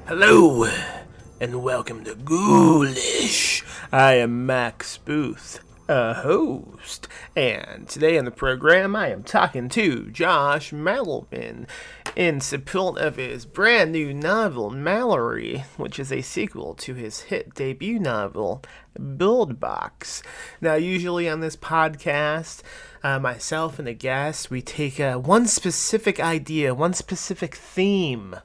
Hello, and welcome to Ghoulish. I am Max Booth, a host, and today on the program I am talking to Josh Malerman in support of his brand new novel, Mallory, which is a sequel to his hit debut novel, Build Box. Now, usually on this podcast, myself and a guest, we take one specific idea, one specific theme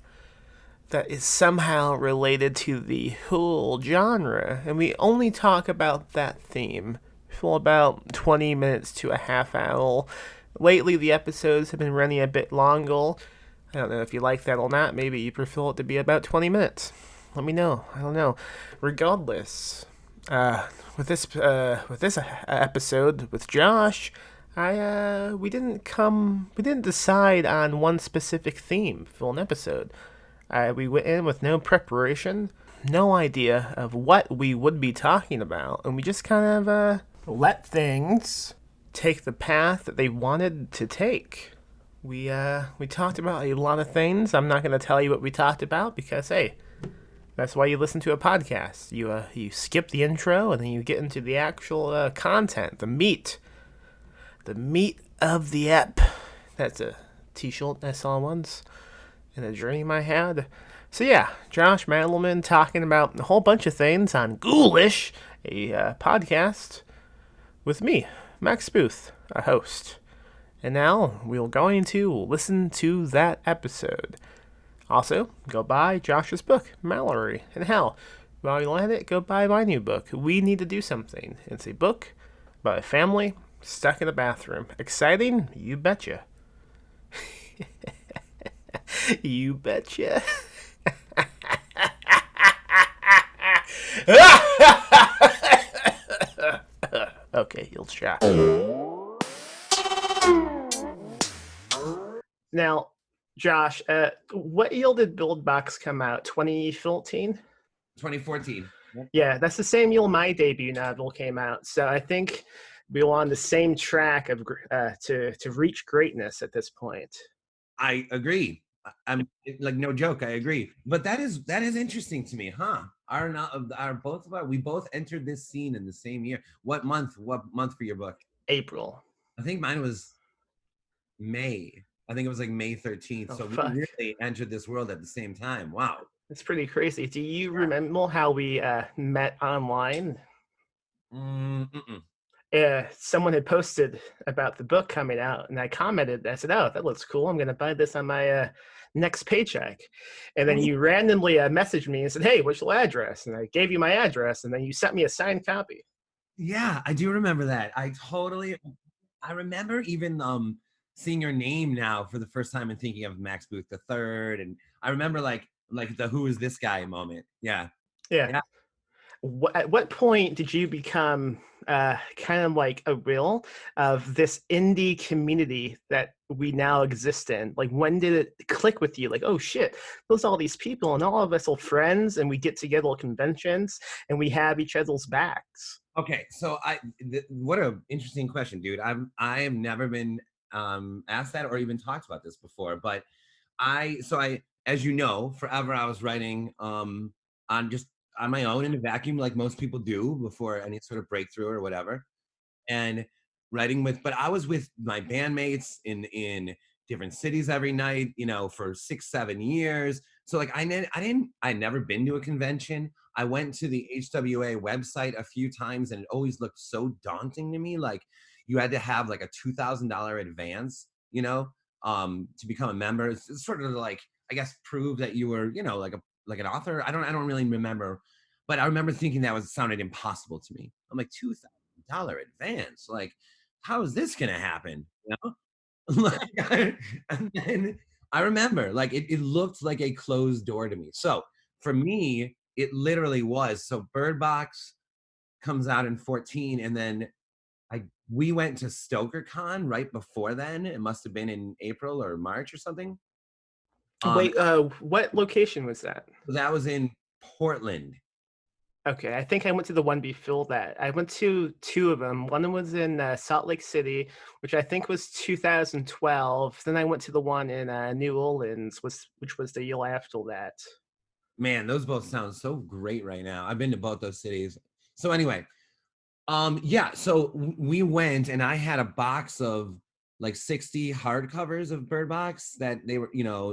that is somehow related to the whole genre, and we only talk about that theme for about 20 minutes to a half hour. Lately, the episodes have been running a bit longer. I don't know if you like that or not. Maybe you prefer it to be about 20 minutes. Let me know. I don't know. Regardless, with this episode with Josh, we didn't decide on one specific theme for an episode. We went in with no preparation, no idea of what we would be talking about, and we just kind of let things take the path that they wanted to take. We talked about a lot of things. I'm not going to tell you what we talked about because, hey, that's why you listen to a podcast. You skip the intro and then you get into the actual content, the meat of the ep. That's a t-shirt I saw once in a dream I had. So yeah, Josh Malerman talking about a whole bunch of things on Ghoulish, a podcast with me, Max Booth, a host. And now we're going to listen to that episode. Also, go buy Josh's book, Mallory. And hell, while you're at it, go buy my new book, We Need to Do Something. It's a book about a family stuck in a bathroom. Exciting? You betcha. You betcha. Okay, you'll try. Now, Josh, what year did Build Box come out? 2014? 2014. Yeah, that's the same year my debut novel came out. So I think we were on the same track of to reach greatness at this point. I agree. I'm like, no joke. I agree. But that is interesting to me, huh? We both entered this scene in the same year. What month for your book? April. I think mine was May. I think it was like May 13th. Oh, so fuck. we really entered this world at the same time. Wow. It's pretty crazy. Do you remember how we met online? Someone had posted about the book coming out, and I commented. I said, "Oh, that looks cool. I'm going to buy this on my next paycheck." And then you randomly messaged me and said, "Hey, what's your address?" And I gave you my address, and then you sent me a signed copy. Yeah, I do remember that. I remember even seeing your name now for the first time and thinking of Max Booth the Third, and I remember like the "who is this guy" moment. Yeah. At what point did you become kind of like a will of this indie community that we now exist in? Like, when did it click with you? Like, oh shit, there's all these people and all of us are friends and we get together at conventions and we have each other's backs. Okay, so what an interesting question, dude. I have never been asked that or even talked about this before, but I as you know, forever I was writing on my own in a vacuum, like most people do before any sort of breakthrough or whatever, and but I was with my bandmates in different cities every night, for 6-7 years. So like I'd never been to a convention. I went to the HWA website a few times and it always looked so daunting to me. Like you had to have like a $2,000 advance, to become a member. It's sort of like, I guess, prove that you were, like like an author. I don't really remember, but I remember thinking that sounded impossible to me. I'm like, $2,000 advance. Like, how is this gonna happen? You know? Like, and then I remember, like, it looked like a closed door to me. So for me, it literally was. So Bird Box comes out in 14, and then we went to StokerCon right before then. It must have been in April or March or something. Um, Wait, what location was that? that was in Portland. Okay, I think I went to the one before that. I went to two of them. One was in Salt Lake City, which I think was 2012. Then I went to the one in New Orleans, which was the year after that. Man, those both sound so great right now. I've been to both those cities. So anyway, yeah, so we went and I had a box of like 60 hardcovers of Bird Box that they were,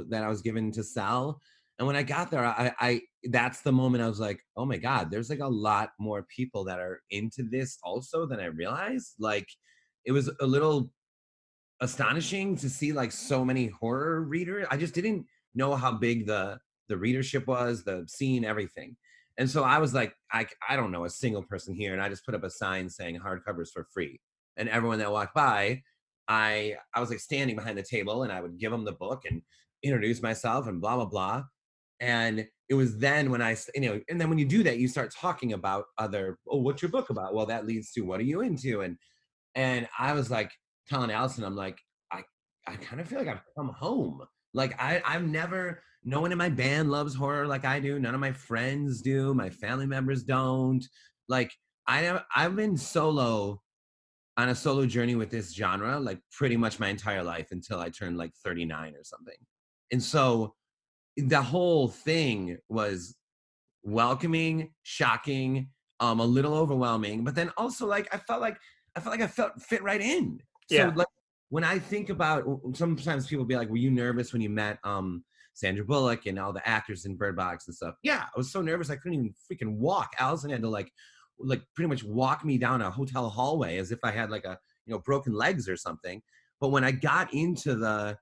that I was given to sell. And when I got there, I that's the moment I was like, oh my God, there's like a lot more people that are into this also than I realized. Like, it was a little astonishing to see like so many horror readers. I just didn't know how big the readership was, the scene, everything. And so I was like, I don't know a single person here, and I just put up a sign saying hardcovers for free. And everyone that walked by, I was like standing behind the table, and I would give them the book and introduce myself and blah blah blah. And it was then when and then when you do that, you start talking about other. Oh, what's your book about? Well, that leads to what are you into? And I was like telling Allison, I'm like, I kind of feel like I've come home. Like I've never, no one in my band loves horror like I do. None of my friends do. My family members don't. Like I've been on a solo journey with this genre, like pretty much my entire life until I turned like 39 or something. And so the whole thing was welcoming, shocking, a little overwhelming, but then also like I felt fit right in. So Yeah. like when I think about, sometimes people be like, were you nervous when you met Sandra Bullock and all the actors in Bird Box and stuff? Yeah, I was so nervous I couldn't even freaking walk. Allison had to like pretty much walk me down a hotel hallway as if I had like a broken legs or something. But when I got into the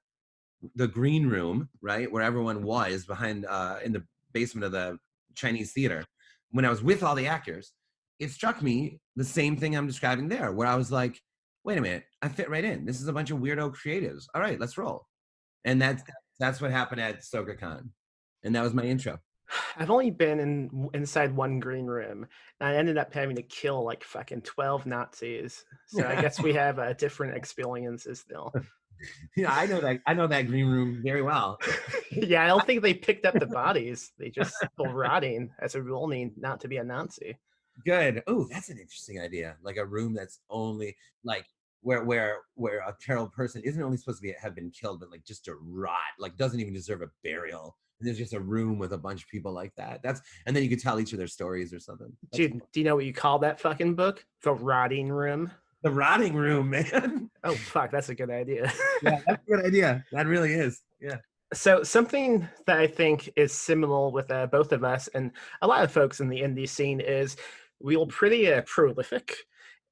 green room, right, where everyone was behind in the basement of the Chinese theater, when I was with all the actors, it struck me the same thing I'm describing there, where I was like, wait a minute, I fit right in. This is a bunch of weirdo creatives. All right, let's roll. And that's what happened at StokerCon. And that was my intro. I've only been inside one green room, and I ended up having to kill like fucking 12 Nazis. So I guess we have different experiences still. Yeah, I know that green room very well. Yeah, I don't think they picked up the bodies. They just were rotting as a warning not to be a Nazi. Good. Oh, that's an interesting idea. Like a room that's only like where a terrible person isn't only supposed to have been killed, but like just to rot, like doesn't even deserve a burial. And there's just a room with a bunch of people like that. And then you could tell each of their stories or something. That's Dude, do you know what you call that fucking book? The Rotting Room. the rotting room, man. Oh fuck, that's a good idea. Yeah, that's a good idea. That really is. Yeah. So something that I think is similar with both of us and a lot of folks in the indie scene is we are pretty prolific.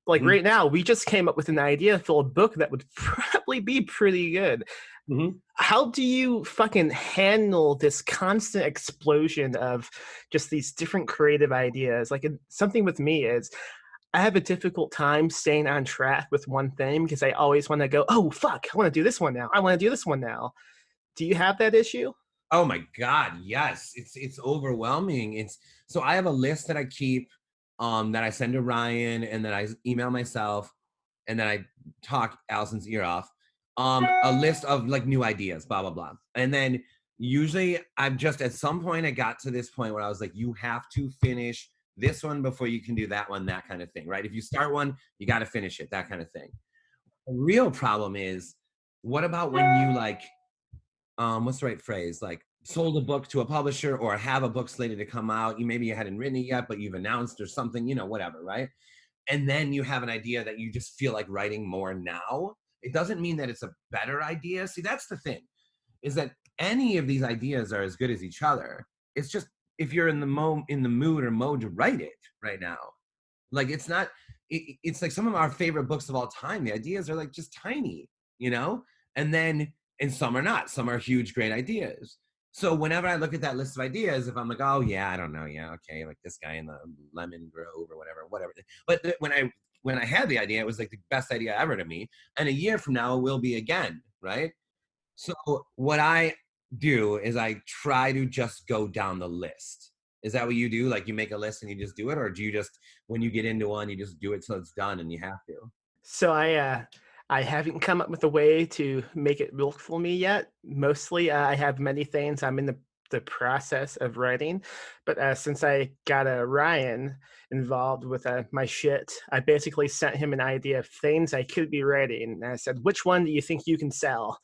Like Mhm. right now, we just came up with an idea for a book that would probably be pretty good. Mhm. How do you fucking handle this constant explosion of just these different creative ideas? Like something with me is I have a difficult time staying on track with one thing because I always want to go, oh fuck, I want to do this one now. I want to do this one now. Do you have that issue? Oh my God, yes. It's overwhelming. It's so I have a list that I keep, that I send to Ryan and that I email myself and then I talk Allison's ear off. A list of like new ideas, blah blah blah. And then usually I'm just at some point I got to this point where I was like, you have to finish this one before you can do that one, that kind of thing, right? If you start one, you got to finish it, that kind of thing. The real problem is, what about when you like what's the right phrase, like sold a book to a publisher or have a book slated to come out, you hadn't written it yet but you've announced or something, whatever, right? And then you have an idea that you just feel like writing more now. It doesn't mean that it's a better idea. See, that's the thing, is that any of these ideas are as good as each other. It's just if you're in the mood or mode to write it right now. Like it's not it's like some of our favorite books of all time, the ideas are like just tiny, and then and some are not, some are huge great ideas. So whenever I look at that list of ideas, if I'm like, oh yeah, I don't know, yeah, okay, like this guy in the lemon grove or whatever. But when I had the idea, it was like the best idea ever to me. And a year from now, it will be again, right? So what I do is I try to just go down the list. Is that what you do? Like you make a list and you just do it, or do you just when you get into one, you just do it till it's done and you have to? So I haven't come up with a way to make it work for me yet. Mostly, I have many things I'm in the process of writing, but since I got Ryan involved with my shit, I basically sent him an idea of things I could be writing, and I said, "Which one do you think you can sell?"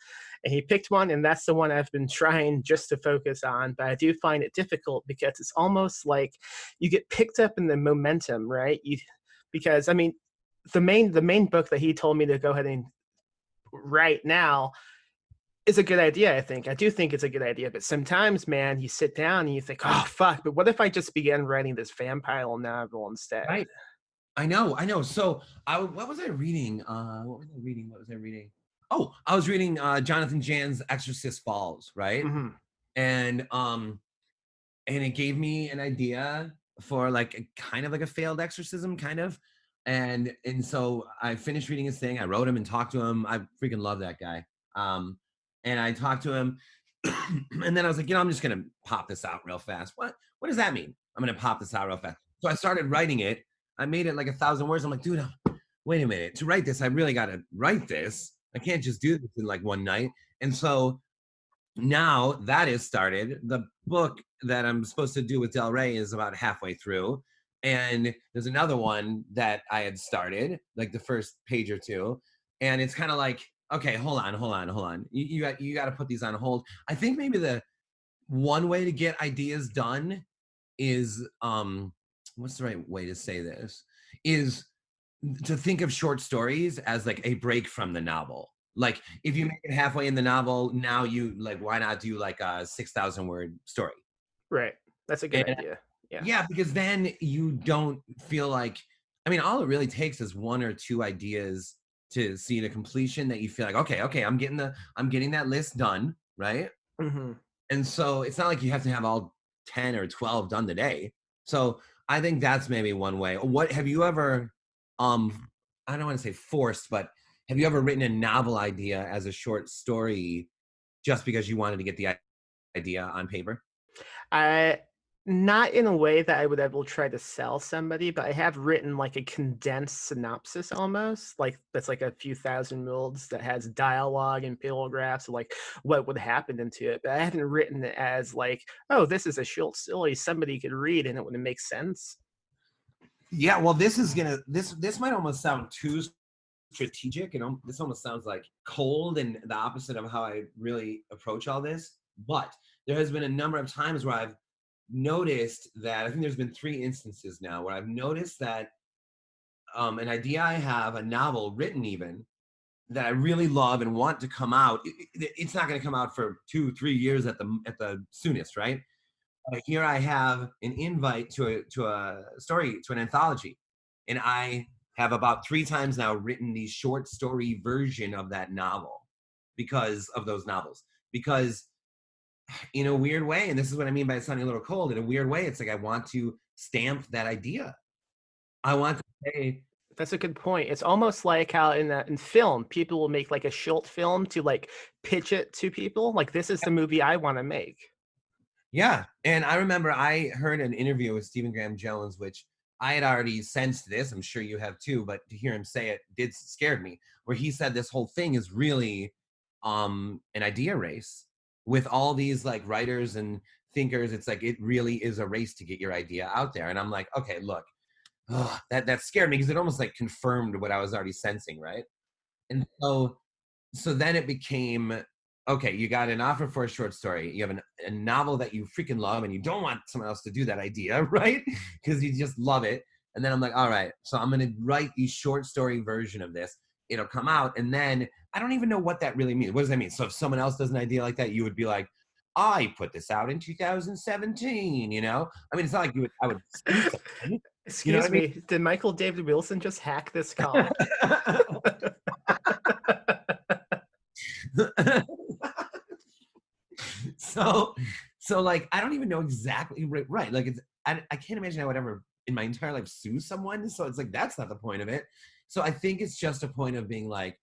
And he picked one, and that's the one I've been trying just to focus on. But I do find it difficult because it's almost like you get picked up in the momentum, right? Because I mean, the main book that he told me to go ahead and write now is a good idea. I do think it's a good idea, but sometimes, man, you sit down and you think, oh fuck, but what if I just began writing this vampire novel instead? Right. I know. So what was I reading? What was I reading? Oh, I was reading Jonathan Jan's Exorcist Falls, right? Hmm. And and it gave me an idea for like a kind of like a failed exorcism, kind of. And so I finished reading his thing. I wrote him and talked to him. I freaking love that guy. Um, and I talked to him, and then I was like, I'm just gonna pop this out real fast. What does that mean? I'm gonna pop this out real fast. So I started writing it. I made it like 1,000 words. I'm like, dude, wait a minute. To write this, I really got to write this. I can't just do this in like one night. And so now that is started. The book that I'm supposed to do with Del Rey is about halfway through. And there's another one that I had started, like the first page or two. And it's kind of like, okay, hold on. You got to put these on hold. I think maybe the one way to get ideas done is what's the right way to say this? Is to think of short stories as like a break from the novel. Like if you make it halfway in the novel, now you like why not do like a 6,000 word story? Right. That's a good And idea. Yeah. yeah, because then you don't feel like I mean, all it really takes is one or two ideas to see the completion that you feel like, okay, I'm getting that list done, right? Hmm. And so it's not like you have to have all 10 or 12 done today. So I think that's maybe one way. What have you ever I don't want to say forced, but have you ever written a novel idea as a short story just because you wanted to get the idea on paper? I not in a way that I would ever try to sell somebody, but I have written like a condensed synopsis almost, like that's like a few thousand words that has dialogue and paragraphs of like what would happen into it. But I haven't written it as like, oh, this is a short story somebody could read and it would make sense. Yeah, well, this might almost sound too strategic. This almost sounds like cold and the opposite of how I really approach all this. But there has been a number of times where I've noticed that I think there's been 3 instances now where I've noticed that an idea I have, a novel written even that I really love and want to come out. It's not going to come out for 2-3 years at the soonest, right? Here I have an invite to a story to an anthology, and I have about 3 times now written the short story version of that novel because of those novels. Because in a weird way, and this is what I mean by it sounding a little cold, in a weird way, it's like I want to stamp that idea. I want to say, That's a good point. It's almost like how in film, people will make like a short film to like pitch it to people. Like this is the movie I want to make. yeah. And I remember I heard an interview with Stephen Graham Jones, which I had already sensed this. I'm sure you have too, but to hear him say it did scared me. Where he said this whole thing is really an idea race with all these like writers and thinkers. It's like it really is a race to get your idea out there. And I'm like, okay, look, that scared me because it almost like confirmed what I was already sensing, right? And so then it became okay, you got an offer for a short story, you have a novel that you freaking love and you don't want someone else to do that idea, right? Because you just love it. And then I'm like, all right, so I'm going to write the short story version of this. It'll come out, and then I don't even know what that really means. What does that mean? So if someone else does an idea like that, you would be like, I put this out in 2017, you know? I mean, it's not like I would say something, you know Excuse what I mean? me, did Michael David Wilson just hack this call? So, so like, I don't even know exactly right. Like, I can't imagine I would ever in my entire life sue someone. So it's like, that's not the point of it. So I think it's just a point of being like,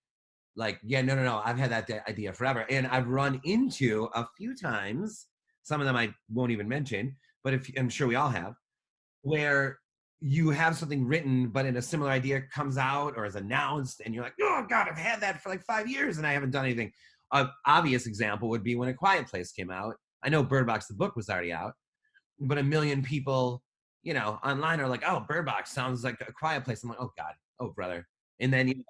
yeah, no, I've had that idea forever. And I've run into a few times, some of them I won't even mention, but if I'm sure we all have, where you have something written, but in a similar idea comes out or is announced, and you're like, oh God, I've had that for like 5 years and I haven't done anything. An obvious example would be when A Quiet Place came out. I know Bird Box, the book, was already out, but a million people, online are like, oh, Bird Box sounds like A Quiet Place. I'm like, oh God, oh brother. And then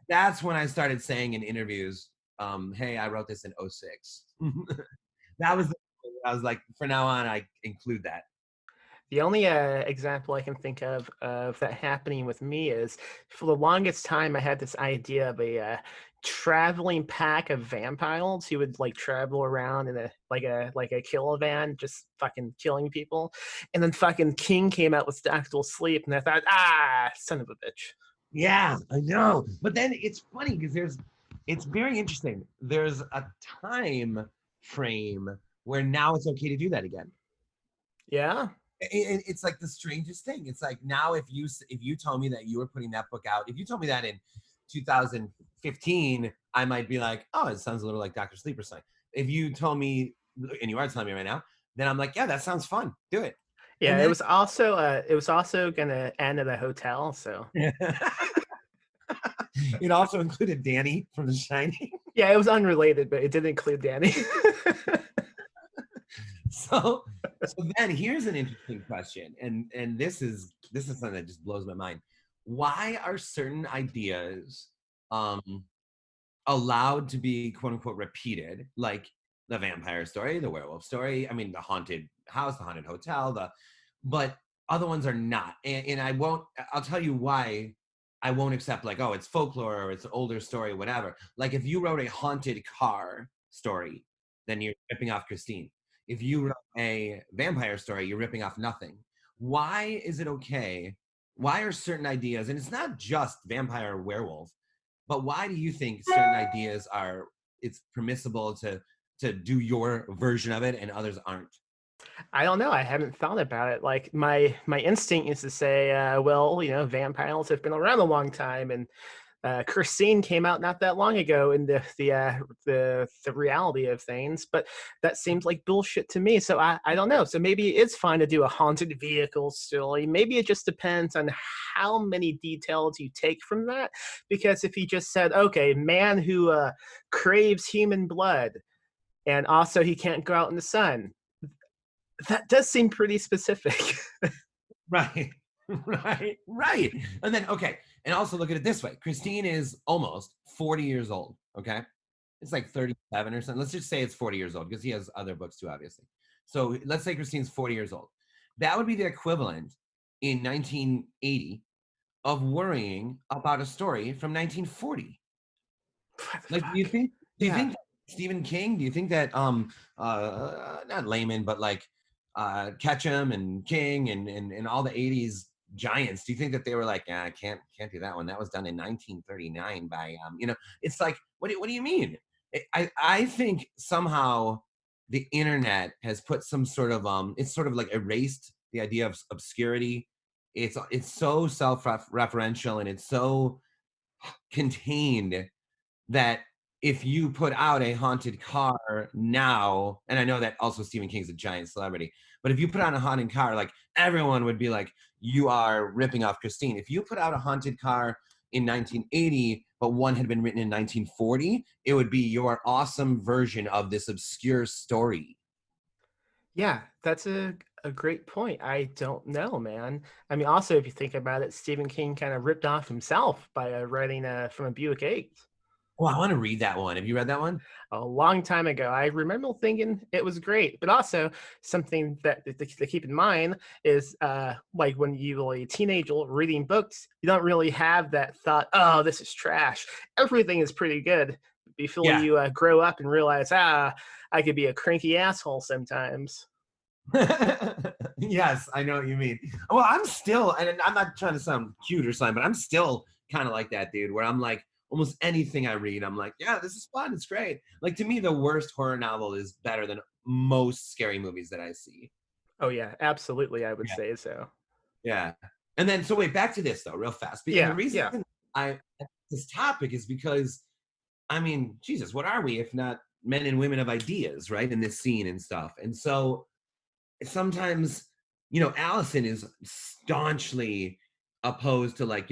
that's when I started saying in interviews, hey, I wrote this in '06. That was I was like, for now on, I include that. The only example I can think of that happening with me is for the longest time I had this idea of a traveling pack of vampires who would like travel around in a kill van, just fucking killing people. And then fucking King came out with Doctor Sleep, and I thought, son of a bitch. Yeah, I know. But then it's funny because it's very interesting. There's a time frame where now it's okay to do that again. Yeah. It's like the strangest thing. It's like now if you told me that you were putting that book out, if you told me that in 2015, I might be like, oh, it sounds a little like Dr. Sleep or something. If you told me, and you are telling me right now, then I'm like, yeah, that sounds fun. Do it. Yeah, And then it was also gonna end at a hotel, so it also included Danny from The Shining. yeah, it was unrelated, but it did include Danny. So then here's an interesting question, and this is something that just blows my mind. Why are certain ideas um allowed to be quote unquote repeated, like the vampire story, the werewolf story, I mean the haunted house, the haunted hotel, but other ones are not. And I'll tell you why I won't accept, like, oh, it's folklore or it's an older story, whatever. Like if you wrote a haunted car story, then you're ripping off Christine. If you wrote a vampire story, you're ripping off nothing. Why is it okay? Why are certain ideas, and it's not just vampire or werewolf, but why do you think certain ideas are, it's permissible to do your version of it and others aren't? I don't know. I haven't thought about it. Like my instinct is to say, well, vampires have been around a long time, and Christine came out not that long ago in the reality of things. But that seems like bullshit to me. So I don't know. So maybe it's fine to do a haunted vehicle story. Maybe it just depends on how many details you take from that. Because if he just said, okay, man who craves human blood, and also he can't go out in the sun, that does seem pretty specific. Right. Right. And then, okay. And also look at it this way. Christine is almost 40 years old. Okay. It's like 37 or something. Let's just say it's 40 years old because he has other books too, obviously. So let's say Christine's 40 years old. That would be the equivalent in 1980 of worrying about a story from 1940. What the Like, fuck? do you Yeah. think Stephen King, do you think that not layman, but like Ketchum and King and all the 80s giants, do you think that they were like, yeah, I can't do that one. That was done in 1939 by it's like, what do you mean? I think somehow the internet has put some sort of it's sort of like erased the idea of obscurity. It's so self-referential and it's so contained that if you put out a haunted car now, and I know that also Stephen King's a giant celebrity, but if you put out a haunted car, like everyone would be like, you are ripping off Christine. If you put out a haunted car in 1980, but one had been written in 1940, it would be your awesome version of this obscure story. Yeah, that's a great point. I don't know, man. I mean, also, if you think about it, Stephen King kind of ripped off himself by writing from a Buick 8 Oh, I want to read that one. Have you read that one? a long time ago. I remember thinking it was great, but also something to keep in mind is like when you're a teenager reading books, you don't really have that thought, oh, this is trash. Everything is pretty good before Yeah. you grow up and realize, I could be a cranky asshole sometimes. Yes, I know what you mean. Well, I'm still, and I'm not trying to sound cute or something, but I'm still kind of like that dude where I'm like, almost anything I read, I'm like, yeah, this is fun. It's great. Like to me, the worst horror novel is better than most scary movies that I see. Oh yeah, absolutely. I would Yeah. say so. Yeah. And then, so wait, back to this though, real fast. And the Yeah, reason yeah, I this topic is because, I mean, Jesus, what are we if not men and women of ideas, right? In this scene and stuff. And so sometimes, Allison is staunchly opposed to, like,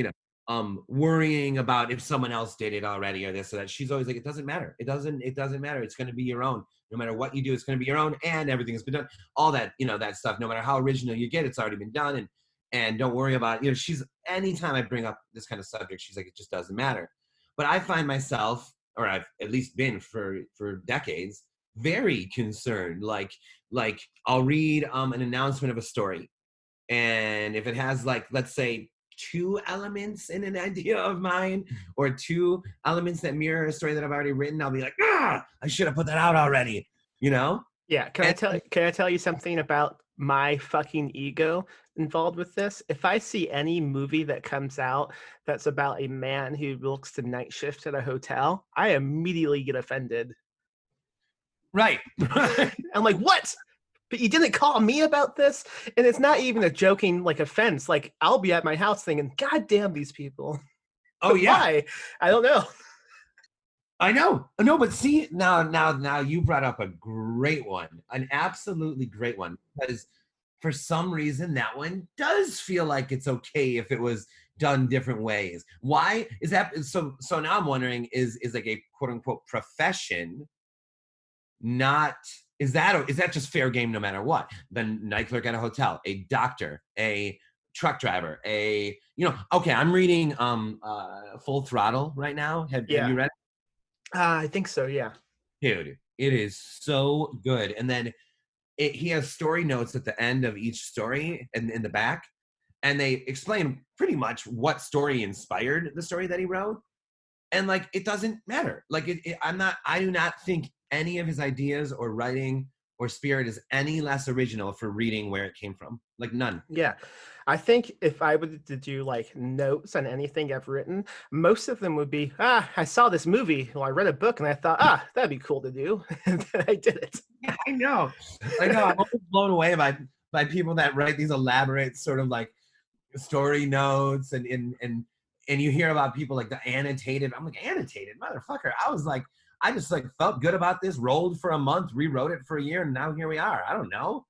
worrying about if someone else did it already or this or that. She's always like, it doesn't matter. It doesn't matter. It's going to be your own. No matter what you do, it's going to be your own, and everything has been done. All that, that stuff. No matter how original you get, it's already been done, and don't worry about it. She's, anytime I bring up this kind of subject, she's like, it just doesn't matter. But I find myself, or I've at least been for decades, very concerned. Like I'll read an announcement of a story, and if it has, like, let's say, two elements in an idea of mine, or two elements that mirror a story that I've already written, I'll be like, I should have put that out already, yeah. And Can I tell you something about my fucking ego involved with this? If I see any movie that comes out that's about a man who works the night shift at a hotel, I immediately get offended. right. I'm like, what? But you didn't call me about this? And it's not even a joking like offense. Like I'll be at my house thinking, God damn these people. Oh But yeah, why? I don't know. I know. No, but see, now you brought up a great one, an absolutely great one, because for some reason that one does feel like it's okay if it was done different ways. Why is that? So now I'm wondering, is like a quote unquote profession not, is that just fair game no matter what? The night clerk at a hotel, a doctor, a truck driver, okay, I'm reading Full Throttle right now. Have Yeah. you read I think so, yeah. it? Dude, it is so good. And then he has story notes at the end of each story and in the back, and they explain pretty much what story inspired the story that he wrote. And like, it doesn't matter. Like, I do not think any of his ideas or writing or spirit is any less original for reading where it came from. Like, none. Yeah. I think if I were to do like notes on anything I've written, most of them would be, I saw this movie. Well, I read a book and I thought, that'd be cool to do. And then I did it. I know. I'm always blown away by people that write these elaborate sort of like story notes, and you hear about people like the annotated. I'm like, annotated, motherfucker. I just like felt good about this, rolled for a month, rewrote it for a year, and now here we are. I don't know.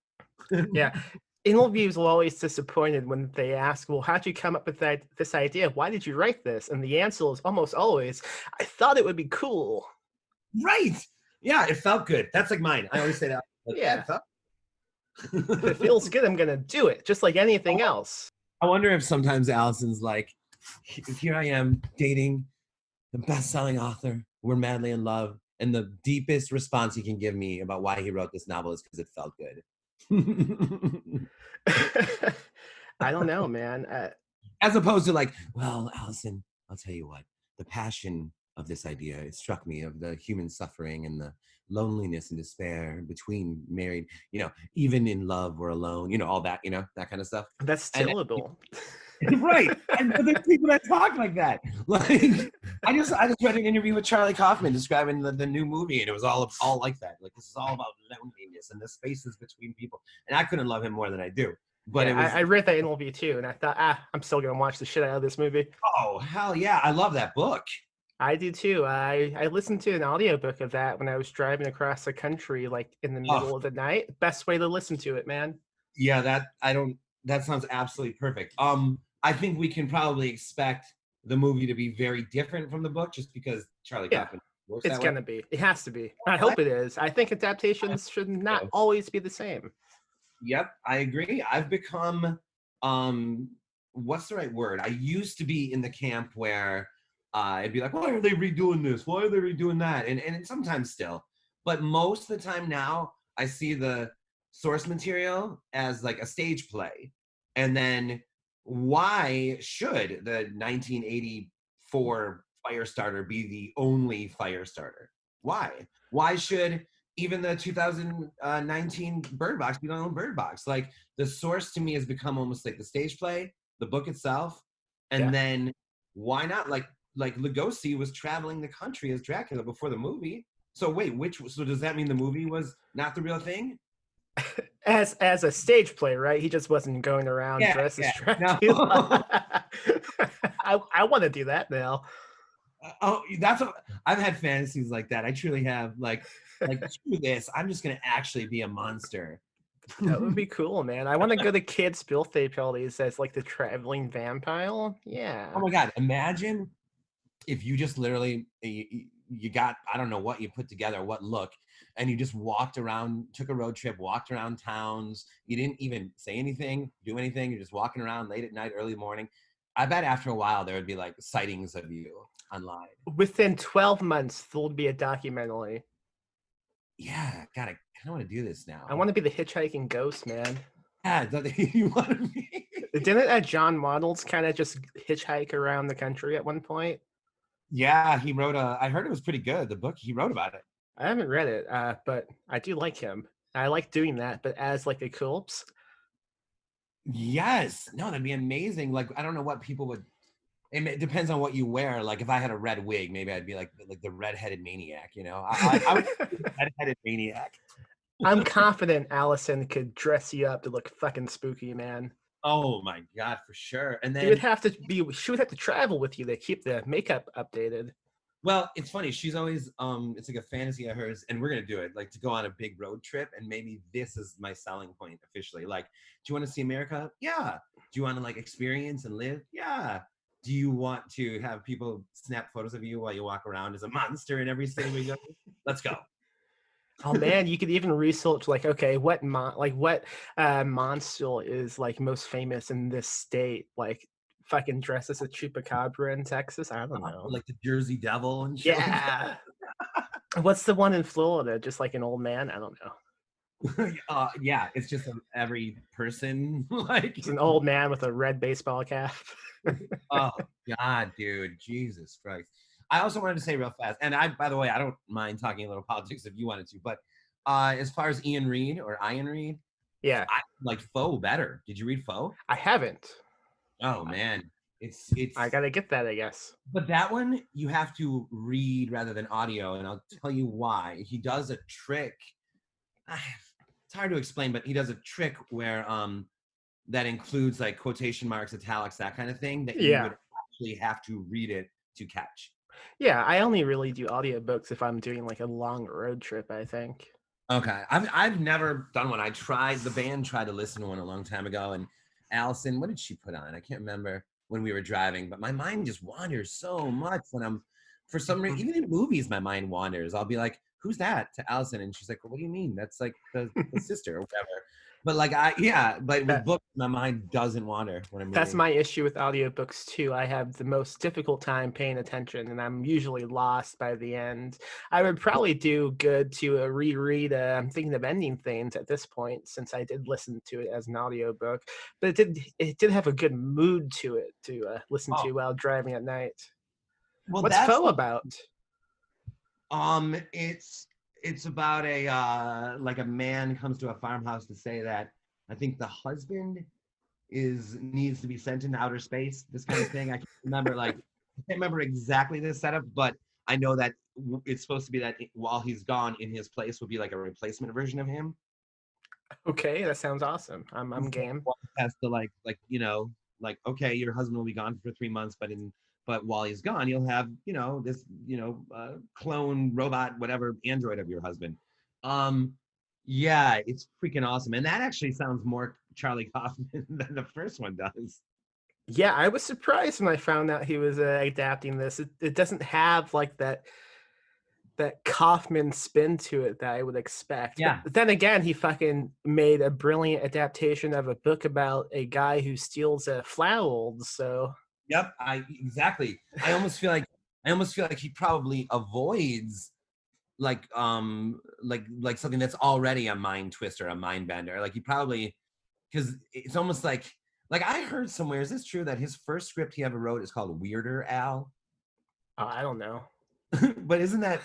Yeah. Interviews will always disappointed when they ask, well, how'd you come up with this idea? Why did you write this? And the answer is almost always, I thought it would be cool. Right. Yeah, it felt good. That's like mine. I always say that. Like, Yeah. it felt If it feels good, I'm going to do it, just like anything else. I wonder if sometimes Allison's like, here I am dating the best-selling author. We're madly in love. And the deepest response he can give me about why he wrote this novel is because it felt good. I don't know, man. As opposed to like, well, Allison, I'll tell you what, the passion of this idea, it struck me, of the human suffering and the loneliness and despair between married, even in love or alone, all that, that kind of stuff. That's tillable. Right. And there's people that talk like that. Like, I just read an interview with Charlie Kaufman describing the new movie, and it was all like that. Like, this is all about loneliness and the spaces between people. And I couldn't love him more than I do. But yeah, it was, I read that interview too, and I thought, I'm still gonna watch the shit out of this movie. oh hell yeah, I love that book. I do too. I listened to an audiobook of that when I was driving across the country, like in the middle of the night. Best way to listen to it, man. Yeah, that sounds absolutely perfect. I think we can probably expect the movie to be very different from the book, just because Charlie Kaufman works It's that gonna be. It has to be. I hope it is. I think adaptations should not always be the same. Yep, I agree. I've become, what's the right word? I used to be in the camp where I'd be like, why are they redoing this? Why are they redoing that? And sometimes still. But most of the time now, I see the source material as like a stage play. And then why should the 1984 Firestarter be the only Firestarter? Why? Why should even the 2019 Bird Box be the only Bird Box? Like, the source to me has become almost like the stage play, the book itself, and then why not? Like, like Lugosi was traveling the country as Dracula before the movie. So wait, so does that mean the movie was not the real thing? As a stage play, right? He just wasn't going around Yeah, dressed as yeah. No. Dracula. I want to do that now. Oh, that's what I've had fantasies like that. I truly have. Like screw this. I'm just gonna actually be a monster. That would be cool, man. I want to go to kids' birthday parties as like the traveling vampire. Oh Yeah. my god! Imagine if you just literally you got, I don't know what you put together, what look, and you just walked around, took a road trip, walked around towns. You didn't even say anything, do anything. You're just walking around late at night, early morning. I bet after a while there would be like sightings of you online. Within 12 months, there'll be a documentary. Yeah, God, I kind of want to do this I now. want to be the hitchhiking ghost, man. Yeah, you want to be? Didn't John Waddles kind of just hitchhike around the country at one point? Yeah, he wrote a. I heard it was pretty good. The book he wrote about it. I haven't read it, but I do like him. I like doing that, but as like a corpse. Yes, no, that'd be amazing. Like I don't know what people would. It depends on what you wear. Like if I had a red wig, maybe I'd be like the redheaded maniac. You know, I would be the redheaded maniac. I'm confident Allison could dress you up to look fucking spooky, man. Oh my god, for sure. And She would then, have to be. She would have to travel with you to keep the makeup updated. well, it's funny. She's always it's like a fantasy of hers, and we're gonna do it. Like to go on a big road trip, and maybe this is my selling point officially. Like, do you want to see America? Yeah. Do you want to like experience and live? Yeah. Do you want to have people snap photos of you while you walk around as a monster in every city we go? Let's go. Oh man, you could even research like, okay, what monster is like most famous in this state? Like, fucking dress as a chupacabra in Texas? I don't know. Like the Jersey Devil and shit like Yeah. What's the one in Florida? Just like an old man? I don't know. that. Yeah, it's just every person like. It's an old man with a red baseball cap. Oh God, dude, Jesus Christ! I also wanted to say real fast, and by the way, I don't mind talking a little politics if you wanted to, but as far as Ian Reed or Ian Reed, Yeah, I like Foe better. Did you read Foe? I haven't. Oh man, it's I gotta get that, I guess. but that one you have to read rather than audio, and I'll tell you why. He does a trick. It's hard to explain, but he does a trick where that includes like quotation marks, italics, that kind of thing that you Yeah. would actually have to read it to catch. Yeah, I only really do audiobooks if I'm doing like a long road trip, I think. Okay, I've never done one. The band tried to listen to one a long time ago, and Allison, what did she put on? I can't remember when we were driving, but my mind just wanders so much when I'm, for some reason, even in movies, my mind wanders. I'll be like, "Who's that?" to Allison, and she's like, well, "What do you mean? That's like the sister or whatever." But like but with That- books, my mind doesn't wander when I'm That's reading. my issue with audiobooks too. I have the most difficult time paying attention and I'm usually lost by the end. I would probably do good to reread I'm thinking of ending things at this point since I did listen to it as an audiobook. But it did have a good mood to it to listen Oh, to while driving at night. well, What's that's Foe about? it's about a man comes to a farmhouse to say that I think the husband needs to be sent into outer space, this kind of thing. I can't remember exactly the setup, but I know that it's supposed to be that while he's gone, in his place will be like a replacement version of him. Okay, that sounds awesome. I'm So game. one has to like okay, your husband will be gone for 3 months, but while he's gone, you'll have this clone robot whatever android of your husband. Yeah, it's freaking awesome, and that actually sounds more Charlie Kaufman than the first one does. Yeah, I was surprised when I found out he was adapting this. It doesn't have like that Kaufman spin to it that I would expect. Yeah. But then again, he fucking made a brilliant adaptation of a book about a guy who steals flowers. So Yep, exactly. I almost feel like he probably avoids like something that's already a mind twister, a mind bender. Like he probably, because it's almost like I heard somewhere, is this true, that his first script he ever wrote is called Weirder Al? I don't know. But isn't that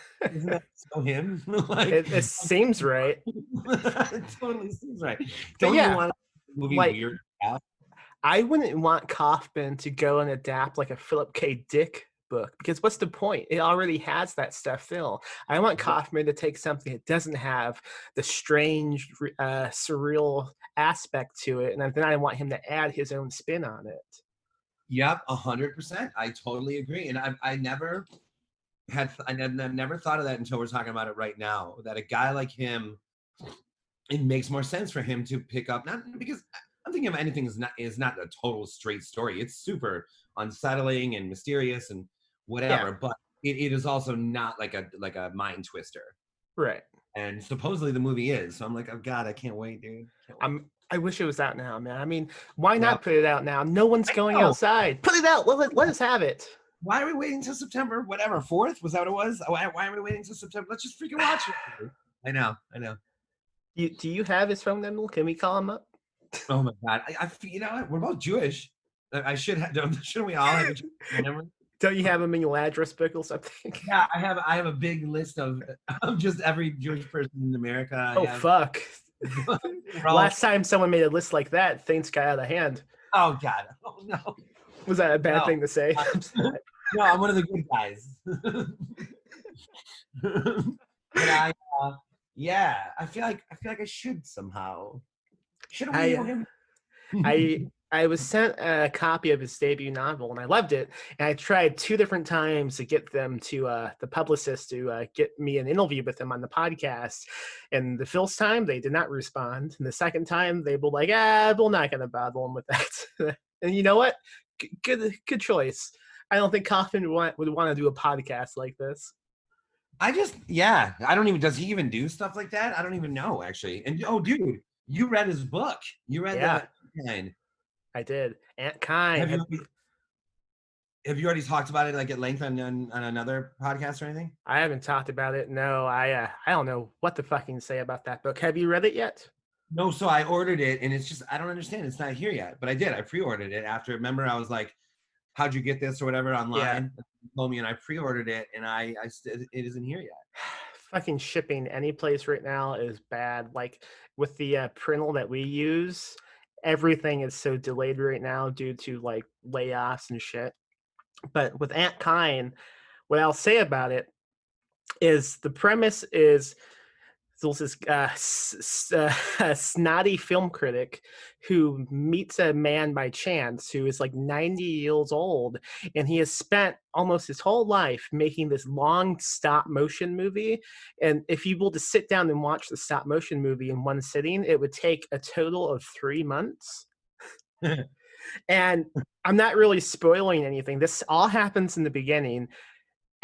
so him? Like It seems right. it totally seems right. But Don't you yeah, want a movie like Weird Al? I wouldn't want Kaufman to go and adapt like a Philip K. Dick book, because what's the point? It already has that stuff still. I want Kaufman to take something that doesn't have the strange, surreal aspect to it, and then I want him to add his own spin on it. Yep, 100%. I totally agree, and I never never thought of that until we're talking about it right now. That a guy like him, it makes more sense for him to pick up, not because I'm thinking of anything is not a total straight story. It's super unsettling and mysterious and whatever, Yeah, but it is also not like a mind twister. right. And supposedly the movie is. So I'm like, oh God, I can't wait, dude. Can't wait. I wish it was out now, man. I mean, why Yep. not put it out now? No one's I going know. outside. Put it out. Let us have it. Why are we waiting till September? Whatever, 4th? Was that what it was? Why are we waiting till September? Let's just freaking watch it. I know. Do you have his phone number? Can we call him up? Oh my God. You know what? We're both Jewish. I should have, shouldn't we all have a Jewish phone number? Don't you have him in your address book or something? Yeah, I have a big list of just every Jewish person in America. Oh, fuck. Last time someone made a list like that, things got out of hand. Oh God. Oh no. Was that a bad No. thing to say? No, I'm one of the good guys. But yeah, I feel like I should somehow. Should we know him? I was sent a copy of his debut novel and I loved it. And I tried 2 different times to get them to the publicist to get me an interview with him on the podcast. And the first time they did not respond. And the second time they were like, we're not going to bother him with that. And you know what? Good choice. I don't think Kaufman would want to do a podcast like this. I don't even, does he even do stuff like that? I don't even know, actually. And oh, dude, you read his book. You read that. I did. Aunt Kind. Have you already talked about it like at length on another podcast or anything? I haven't talked about it. No, I don't know what to fucking say about that book. Have you read it yet? No, so I ordered it and it's just, I don't understand. It's not here yet, but I did. I pre-ordered it after, remember I was like, how'd you get this or whatever online? Yeah. You told me and I pre-ordered it and it isn't here yet. Fucking shipping any place right now is bad. Like with the printer that we use, everything is so delayed right now due to like layoffs and shit. But with Aunt Kind, what I'll say about it is the premise is there's this snotty film critic who meets a man by chance who is like 90 years old, and he has spent almost his whole life making this long stop motion movie. And if you were to sit down and watch the stop motion movie in one sitting, it would take a total of 3 months. And I'm not really spoiling anything. This all happens in the beginning.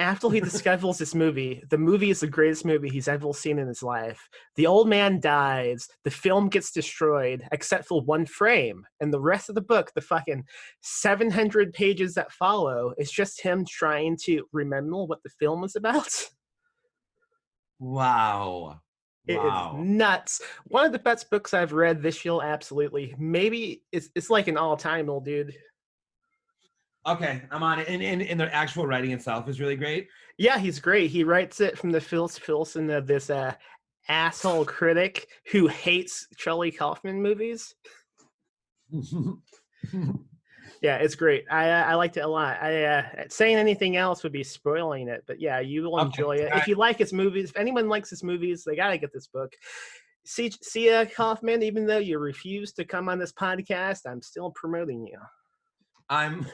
After he discovers this movie, the movie is the greatest movie he's ever seen in his life. The old man dies. The film gets destroyed, except for one frame. And the rest of the book, the fucking 700 pages that follow, is just him trying to remember what the film was about. Wow. It is nuts. One of the best books I've read this year, absolutely. Maybe it's like an all-timer, dude. Okay, I'm on it. And the actual writing itself is really great. Yeah, he's great. He writes it from the first person of this asshole critic who hates Charlie Kaufman movies. Yeah, it's great. I liked it a lot. Saying anything else would be spoiling it, but yeah, you will enjoy it. If you like his movies, if anyone likes his movies, they gotta get this book. See, Kaufman, even though you refuse to come on this podcast, I'm still promoting you. I'm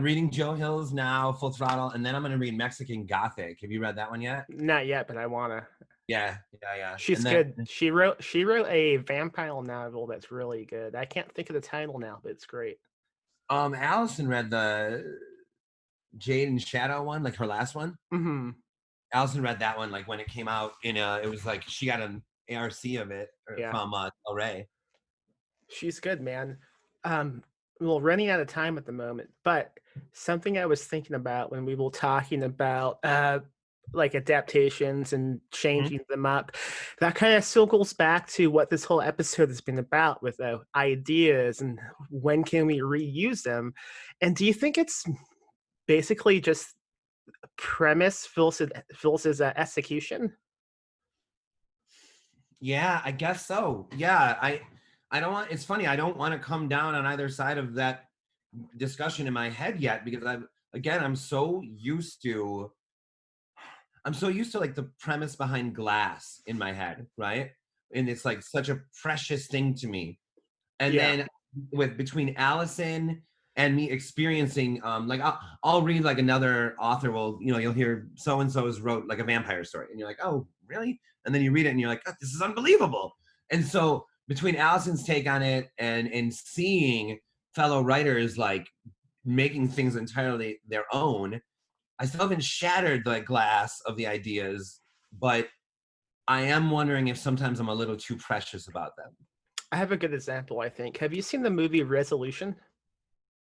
reading Joe Hill's now, Full Throttle, and then I'm gonna read Mexican Gothic. Have you read that one yet? Not yet, but I wanna. Yeah. She's good. She wrote a vampire novel that's really good. I can't think of the title now, but it's great. Allison read the Jade and Shadow one, like her last one. Mm-hmm. Allison read that one like when it came out it was like she got an ARC of it from Del Rey. She's good, man. Well, running out of time at the moment, but something I was thinking about when we were talking about like adaptations and changing them up, that kind of circles back to what this whole episode has been about with ideas and when can we reuse them. And do you think it's basically just premise versus execution? Yeah, I guess so. Yeah, I don't want, it's funny, I don't want to come down on either side of that discussion in my head yet, because I'm so used to like the premise behind Glass in my head, right? And it's like such a precious thing to me. And Yeah. then with between Allison and me experiencing, like I'll read like another author will, you'll hear so and so's wrote like a vampire story, and you're like, oh really? And then you read it and you're like, oh, this is unbelievable. And so between Allison's take on it and seeing fellow writers like making things entirely their own, I still haven't shattered the glass of the ideas, but I am wondering if sometimes I'm a little too precious about them. I have a good example, I think. Have you seen the movie Resolution?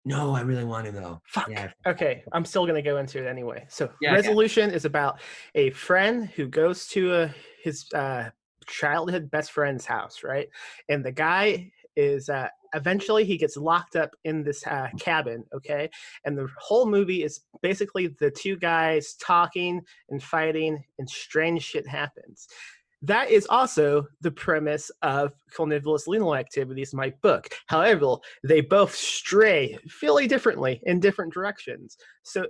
No, I really want to though. Fuck. Yeah. Okay, I'm still gonna go into it anyway. So, Yeah, yeah. Resolution is about a friend who goes to his childhood best friend's house, right? And the guy is eventually he gets locked up in this cabin, okay? And the whole movie is basically the two guys talking and fighting, and strange shit happens. That is also the premise of Carnivorous Liminal Activities, my book. However, they both stray fairly differently in different directions. So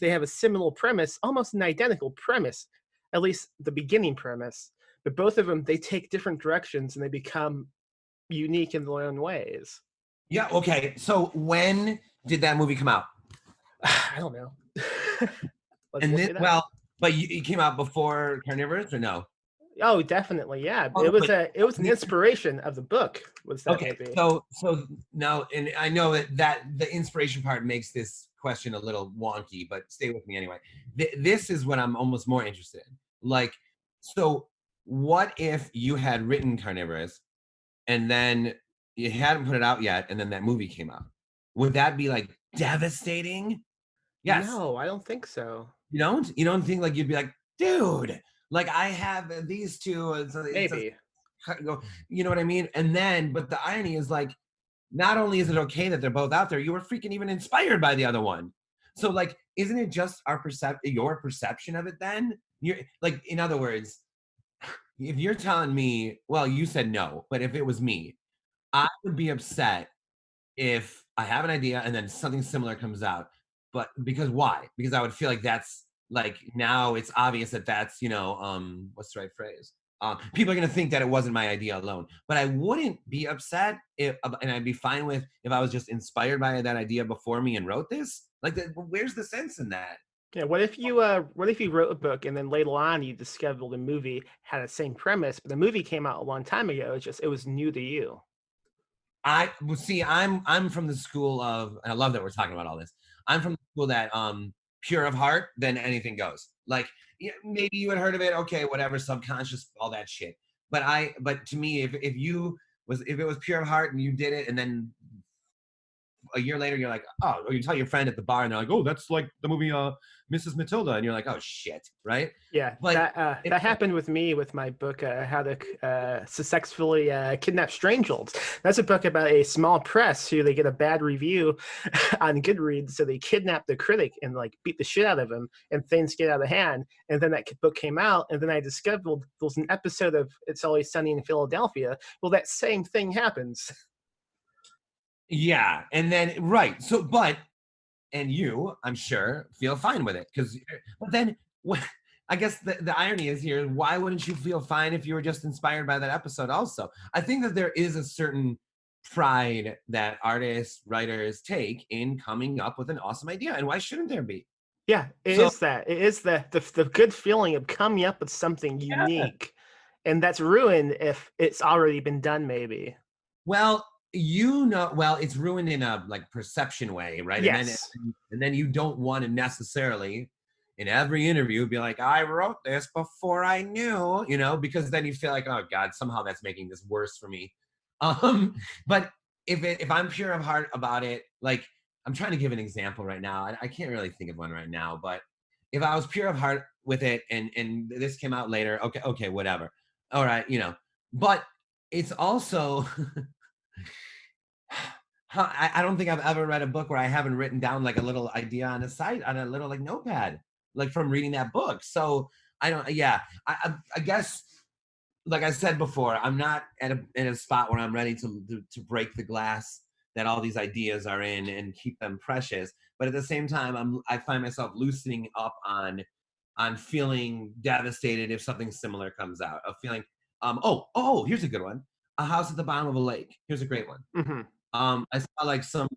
they have a similar premise, almost an identical premise, at least the beginning premise. But both of them, they take different directions and they become unique in their own ways. Yeah, okay. So when did that movie come out? I don't know. Let's And look then, it up. well, but it came out before Carnivorous or no? Oh, definitely, yeah. Oh, but It was an inspiration of the book. Was that okay, movie? so now, and I know that the inspiration part makes this question a little wonky, but stay with me anyway. This is what I'm almost more interested in. Like, so what if you had written Carnivorous and then you hadn't put it out yet, and then that movie came out? Would that be like devastating? Yes. No, I don't think so. You don't think like you'd be like, dude, like I have these two, it's a, Maybe. go, you know what I mean? And then, but the irony is like, not only is it okay that they're both out there, you were freaking even inspired by the other one. So like, isn't it just your perception of it then? You're like, in other words, if you're telling me, well, you said no, but if it was me, I would be upset if I have an idea and then something similar comes out. But because why? Because I would feel like that's like now it's obvious that that's, what's the right phrase? People are gonna think that it wasn't my idea alone. But I wouldn't be upset if, and I'd be fine with if I was just inspired by that idea before me and wrote this. Like, where's the sense in that? Yeah, what if you wrote a book and then later on you discovered the movie had the same premise, but the movie came out a long time ago. It was new to you. See, I'm from the school of, and I love that we're talking about all this. I'm from the school that pure of heart, then anything goes. Like, yeah, maybe you had heard of it, okay, whatever, subconscious, all that shit. But to me, if it was pure of heart and you did it, and then a year later you're like, oh, or you tell your friend at the bar and they're like, oh, that's like the movie Mrs. Matilda, and you're like, oh shit, right? Yeah, But that happened with me with my book, How to Successfully Kidnap Strangers. That's a book about a small press who they get a bad review on Goodreads, so they kidnap the critic and like beat the shit out of him, and things get out of hand. And then that book came out, and then I discovered there was an episode of It's Always Sunny in Philadelphia. Well, that same thing happens. yeah, and then right, so but and you, I'm sure, feel fine with it because. But then, I guess the irony is here. Why wouldn't you feel fine if you were just inspired by that episode? Also, I think that there is a certain pride that artists, writers take in coming up with an awesome idea, and why shouldn't there be? Yeah, it So is that. It is the good feeling of coming up with something yeah. unique, and that's ruined if it's already been done. Maybe. Well, it's ruined in a like perception way, right? Yes. And then you don't want to necessarily in every interview be like, I wrote this before I knew, because then you feel like, oh God, somehow that's making this worse for me. But if I'm pure of heart about it, like I'm trying to give an example right now. I can't really think of one right now, but if I was pure of heart with it and this came out later, okay, whatever. All right, but it's also I don't think I've ever read a book where I haven't written down like a little idea on a site on a little like notepad, like from reading that book. So I don't, yeah, I guess, like I said before, I'm not in a spot where I'm ready to break the glass that all these ideas are in and keep them precious. But at the same time, I find myself loosening up on feeling devastated if something similar comes out. Of feeling, here's a good one. A House at the Bottom of a Lake. Here's a great one. Hmm. I saw like some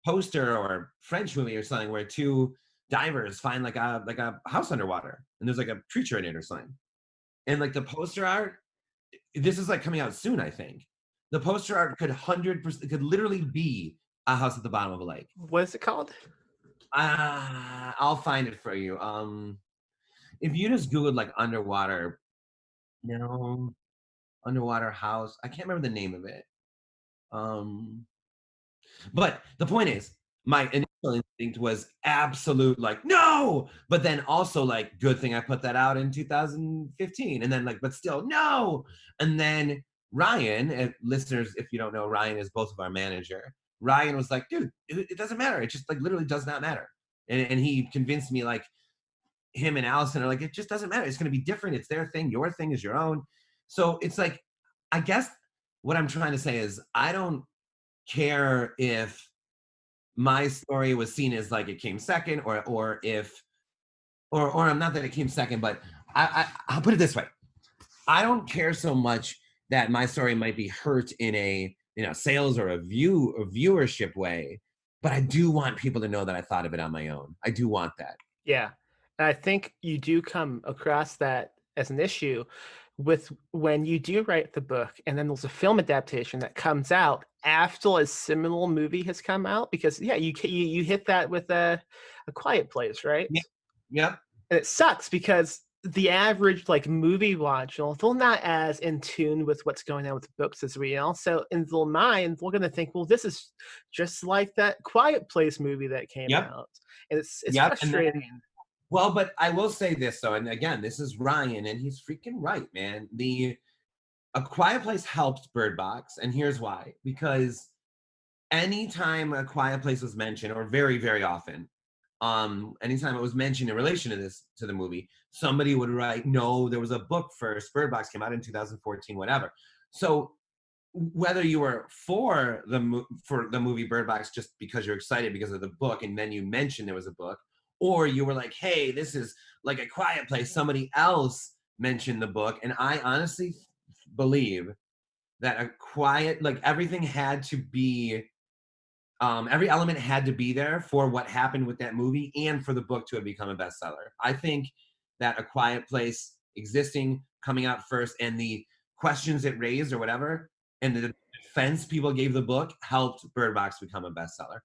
poster or French movie or something where two divers find like a house underwater and there's like a creature in it or something. And like the poster art, this is like coming out soon, I think. The poster art could 100% could literally be a house at the bottom of a lake. What is it called? I'll find it for you. If you just Googled like underwater, underwater house. I can't remember the name of it. Um, But the point is, my initial instinct was absolute like no, but then also like good thing I put that out in 2015, and then like but still no, and then Ryan, listeners, if you don't know, Ryan is both of our manager. Ryan was like, dude, it doesn't matter. It just like literally does not matter, and he convinced me like him and Allison are like it just doesn't matter. It's going to be different. It's their thing. Your thing is your own. So it's like, I guess what I'm trying to say is I don't care if my story was seen as like it came second or if or I'm not that it came second, but I'll put it this way. I don't care so much that my story might be hurt in a sales or a viewership way, but I do want people to know that I thought of it on my own. I do want that. Yeah. And I think you do come across that as an issue with when you do write the book and then there's a film adaptation that comes out after a similar movie has come out, because you hit that with a Quiet Place, right? Yeah. Yep. And it sucks because the average like movie watcher, they're not as in tune with what's going on with the books as we are. So in their mind, they're gonna think, well, this is just like that Quiet Place movie that came Yep. out. And it's Yep. frustrating. Well, but I will say this though, and again, this is Ryan, and he's freaking right, man. A Quiet Place helped Bird Box, and here's why. Because anytime A Quiet Place was mentioned, or very, very often, anytime it was mentioned in relation to the movie, somebody would write, no, there was a book first. Bird Box came out in 2014, whatever. So whether you were for the movie Bird Box just because you're excited because of the book, and then you mentioned there was a book, or you were like, hey, this is like A Quiet Place, somebody else mentioned the book, and I honestly believe that like everything had to be every element had to be there for what happened with that movie and for the book to have become a bestseller. I think that A Quiet Place existing, coming out first, and the questions it raised or whatever, and the defense people gave the book helped Bird Box become a bestseller.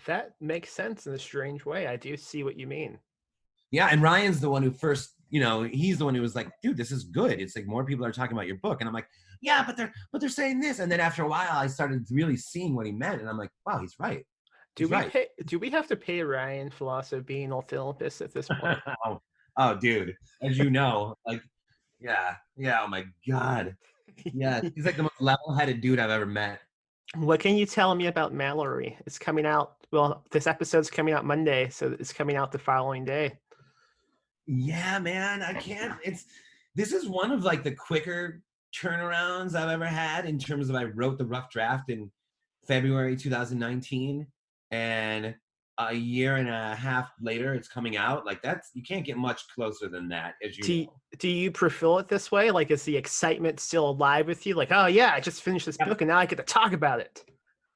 That makes sense in a strange way. I do see what you mean. Yeah, and Ryan's the one who first, he's the one who was like, dude, this is good. It's like more people are talking about your book. And I'm like, yeah, but they're saying this. And then after a while I started really seeing what he meant. And I'm like, wow, he's right. Do we have to pay Ryan for also being a therapist at this point? Oh, dude, as you know, like, yeah, oh my God. Yeah, he's like the most level-headed dude I've ever met. What can you tell me about Mallory? It's coming out, well, this episode's coming out Monday, so it's coming out the following day. Yeah, man, I can't. This is one of like the quicker turnarounds I've ever had in terms of I wrote the rough draft in February 2019, and a year and a half later it's coming out. Like you can't get much closer than that, as you know. Do you prefer it this way? Like, is the excitement still alive with you? Like, oh yeah, I just finished this book and now I get to talk about it.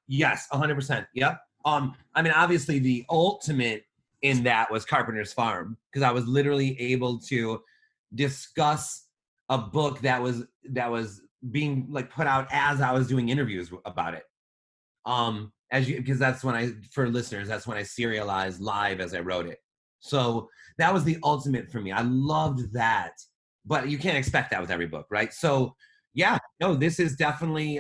Yes, 100%. Yep. I mean, obviously the ultimate in that was Carpenter's Farm, because I was literally able to discuss a book that was being like put out as I was doing interviews about it. Because that's when for listeners, that's when I serialized live as I wrote it. So that was the ultimate for me. I loved that, but you can't expect that with every book, right? So yeah, no, this is definitely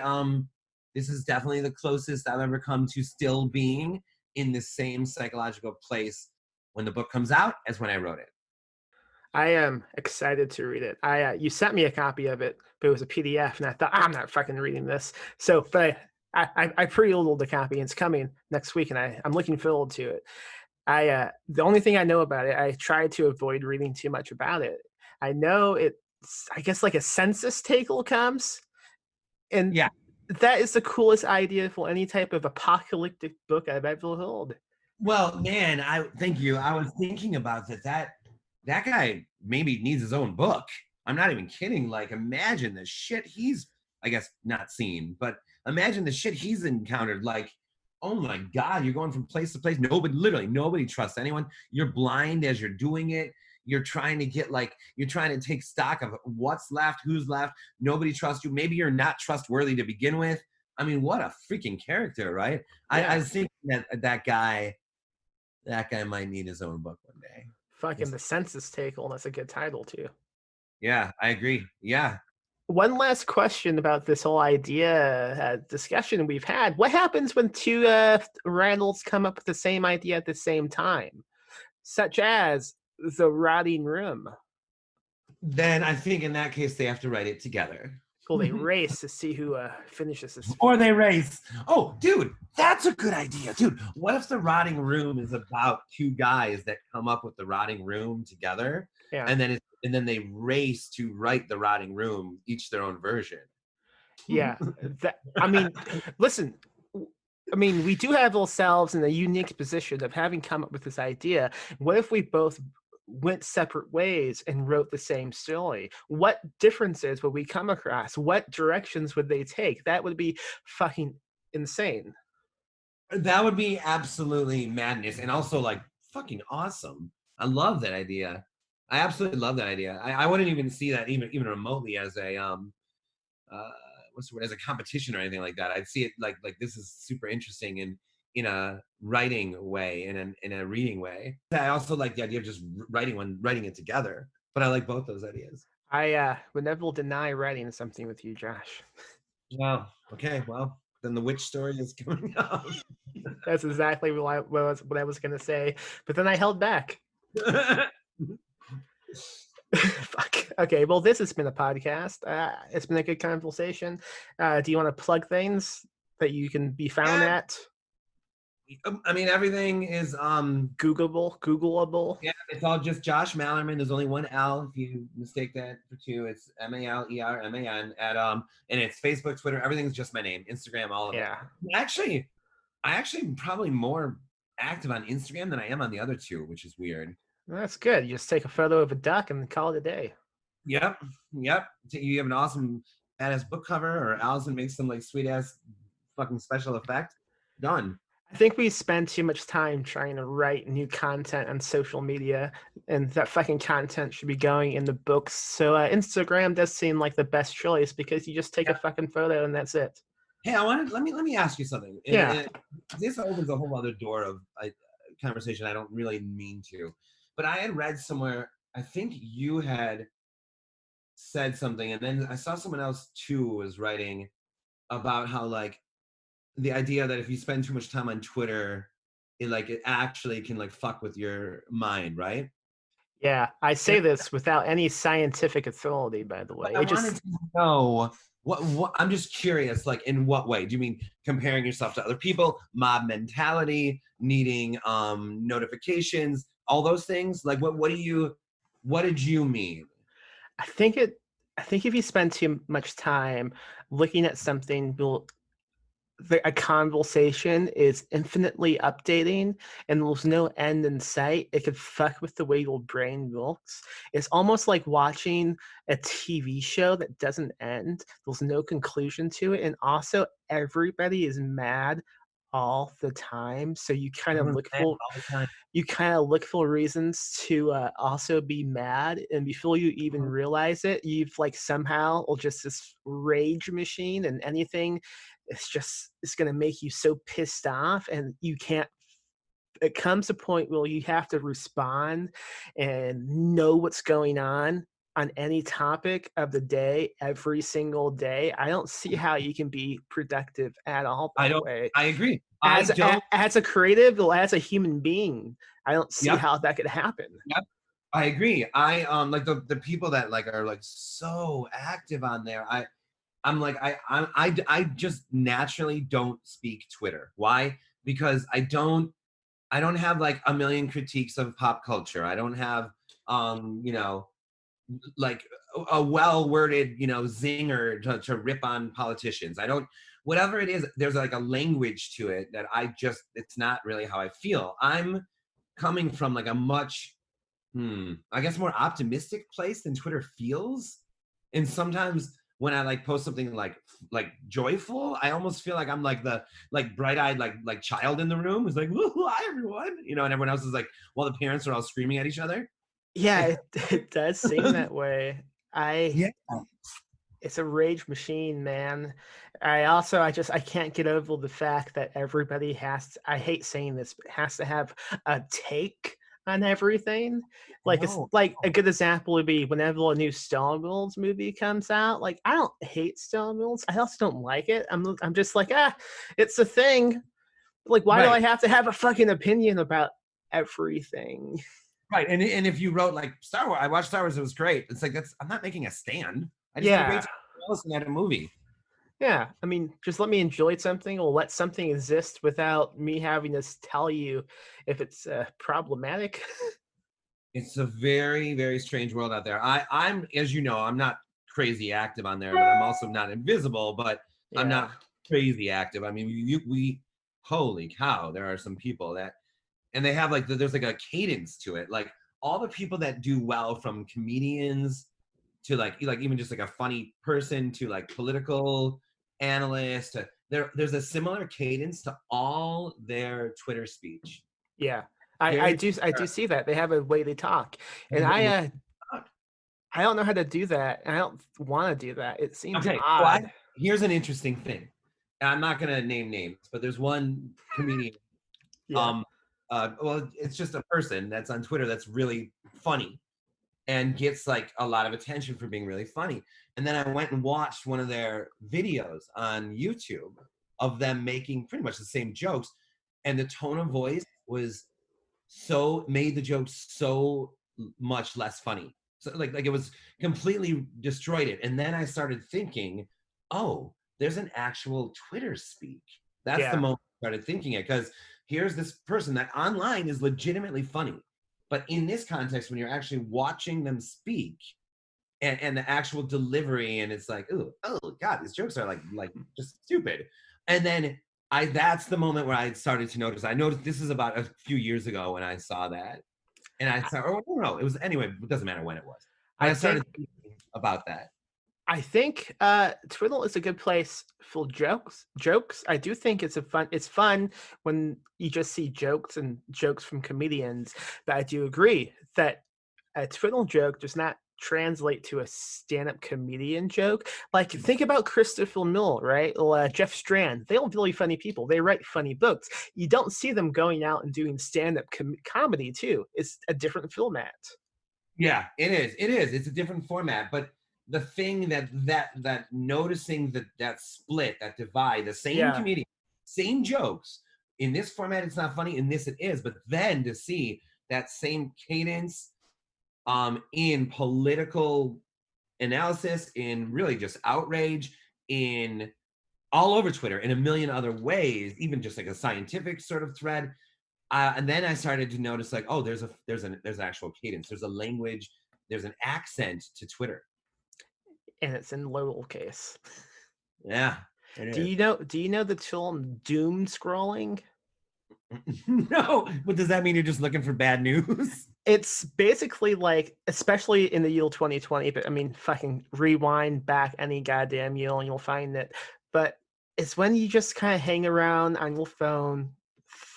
the closest I've ever come to still being in the same psychological place when the book comes out as when I wrote it. I am excited to read it. You sent me a copy of it, but it was a PDF, and I thought, I'm not fucking reading this. So, but I pre-ordered the copy, and it's coming next week, and I'm looking forward to it. The only thing I know about it, I tried to avoid reading too much about it. I know I guess like a census taker comes, and yeah, That is the coolest idea for any type of apocalyptic book I've ever heard. Well, man, I thank you. I was thinking about that. That guy maybe needs his own book. I'm not even kidding. Like, imagine the shit he's, I guess, not seen, but imagine the shit he's encountered. Like, oh my God, you're going from place to place. Nobody, literally, nobody trusts anyone. You're blind as you're doing it. You're trying to get like, you're trying to take stock of what's left, who's left. Nobody trusts you. Maybe you're not trustworthy to begin with. I mean, what a freaking character, right? Yeah. I was thinking that guy might need his own book one day. Fucking the census take. Well, that's a good title too. Yeah, I agree. Yeah. One last question about this whole idea discussion we've had. What happens when two Randalls come up with the same idea at the same time, such as the rotting room? Then I think in that case they have to write it together. Well, they race to see who finishes this. Or they race. Oh, dude, that's a good idea. Dude, what if the rotting room is about two guys that come up with the rotting room together? Yeah. And then they race to write the rotting room, each their own version. Yeah. I mean, listen, I mean, we do have ourselves in a unique position of having come up with this idea. What if we both went separate ways and wrote the same story? What differences would we come across? What directions would they take? That would be fucking insane. That would be absolutely madness and also like fucking awesome. I love that idea. I absolutely love that idea. I wouldn't even see that even remotely as a uh what's the word, as a competition or anything like that. I'd see it like this is super interesting in a writing way, in a reading way. I also like the idea of just writing it together. But I like both those ideas. I would never deny writing something with you, Josh. Well, okay, well, then the witch story is coming up. That's exactly what I was going to say, but then I held back. Fuck. Okay, well, this has been a podcast. It's been a good conversation. Do you want to plug things that you can be found at? I mean, everything is Googleable. Yeah, it's all just Josh Malerman. There's only one L. If you mistake that for two, it's Malerman and it's Facebook, Twitter. Everything's just my name. Instagram, all of it. Actually, I actually am probably more active on Instagram than I am on the other two, which is weird. That's good. You just take a photo of a duck and call it a day. Yep. You have an awesome badass book cover, or Allison makes some like sweet ass fucking special effect. Done. I think we spend too much time trying to write new content on social media, and that fucking content should be going in the books. So Instagram does seem like the best choice because you just take a fucking photo and that's it. Hey, let me ask you something. This opens a whole other door of conversation I don't really mean to, but I had read somewhere, I think you had said something, and then I saw someone else too was writing about how like the idea that if you spend too much time on Twitter, it actually can like fuck with your mind, right? Yeah, I say this without any scientific authority, by the way. I wanted to know what I'm just curious, like in what way? Do you mean comparing yourself to other people, mob mentality, needing notifications, all those things? Like what did you mean? I think if you spend too much time looking at something, a conversation is infinitely updating and there's no end in sight. It could fuck with the way your brain works. It's almost like watching a TV show that doesn't end. There's no conclusion to it. And also everybody is mad all the time. So you kind of look for reasons to also be mad, and before you even realize it, you've like somehow or just this rage machine, and anything it's going to make you so pissed off, and you can't. It comes a point where you have to respond and know what's going on any topic of the day every single day. I don't see how you can be productive at all that way. I agree. As a creative or as a human being, I don't see how that could happen. Yep. I agree. I like the people that like are like so active on there. I'm like I just naturally don't speak Twitter. Why? Because I don't have like a million critiques of pop culture. I don't have like a well-worded, zinger to rip on politicians. I don't, whatever it is, there's like a language to it that it's not really how I feel. I'm coming from like a much, I guess more optimistic place than Twitter feels. And sometimes when I like post something like joyful, I almost feel like I'm like the like bright-eyed like child in the room who's like, "Woo, hi everyone," and everyone else is like, while the parents are all screaming at each other. Yeah, it does seem that way. Yeah. It's a rage machine, man. I can't get over the fact that everybody I hate saying this, but has to have a take on everything. Like it's No. like a good example would be whenever a new Star Wars movie comes out. Like I don't hate Star Wars. I also don't like it. I'm just like, it's a thing. Like why do I Right. have to have a fucking opinion about everything? Right. And if you wrote like Star Wars, I watched Star Wars, it was great. It's like I'm not making a stand. I just had a great Yeah. time listening at a movie. Yeah, I mean, just let me enjoy something or let something exist without me having to tell you if it's problematic. It's a very, very strange world out there. I'm, as you know, I'm not crazy active on there, but I'm also not invisible, but I'm Yeah, not crazy active. I mean, holy cow, there are some people that, and they have like, there's like a cadence to it. Like all the people that do well, from comedians to like even just like a funny person to like political analysts, there's a similar cadence to all their Twitter speech. yeah. I Very do I do see that they have a way they talk, and I don't know how to do that, and I don't want to do that. It seems Okay, so odd. here's an interesting thing. I'm not gonna name names, but there's one comedian. Yeah, Um, well, it's just a person that's on Twitter that's really funny and gets like a lot of attention for being really funny. And then I went and watched one of their videos on YouTube of them making pretty much the same jokes, and the tone of voice made the jokes so much less funny. So like it was completely destroyed it. And then I started thinking, oh, there's an actual Twitter speak. That's the yeah, moment I started thinking it, because here's this person that online is legitimately funny. But in this context, when you're actually watching them speak, and the actual delivery, and it's like, oh God, these jokes are like just stupid. And then that's the moment where I started to notice. I noticed this is about a few years ago when I saw that. And I saw, oh no, it was, anyway, it doesn't matter when it was. But I I started think thinking about that. I think Twiddle is a good place for jokes. Jokes. I do think it's fun when you just see jokes from comedians. But I do agree that a Twiddle joke does not translate to a stand-up comedian joke. Like think about Christopher Miller, right? Or Jeff Strand. They're really funny people. They write funny books. You don't see them going out and doing stand-up comedy too. It's a different format. Yeah, it is. It is. It's a different format, but the thing that noticing that split, that divide, the same Yeah. comedian, same jokes. In this format, it's not funny. In this, it is. But then to see that same cadence, in political analysis, in really just outrage, in all over Twitter, in a million other ways, even just like a scientific sort of thread. And then I started to notice like, oh, there's an actual cadence, there's a language, there's an accent to Twitter. And it's in lowercase. Yeah, it Do is. you know the term doom scrolling? No, what does that mean? You're just looking for bad news? It's basically like, especially in the year 2020, but I mean, fucking rewind back any goddamn year and you'll find it. But it's when you just kind of hang around on your phone,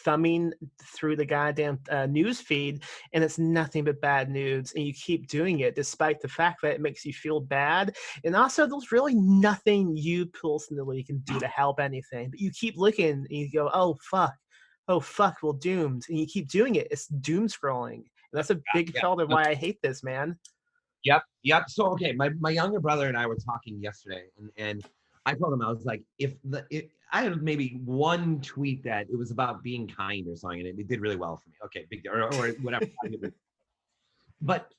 thumbing through the goddamn news feed, and it's nothing but bad news. And you keep doing it despite the fact that it makes you feel bad. And also, there's really nothing you personally can do to help anything. But you keep looking and you go, oh fuck, we're doomed. And you keep doing it. It's doom scrolling. That's a big Yeah. part of why I hate this, man. Yep. So okay, my younger brother and I were talking yesterday, and I told him, I was like, if I had maybe one tweet that it was about being kind or something, and it did really well for me. Okay, big deal, or whatever. But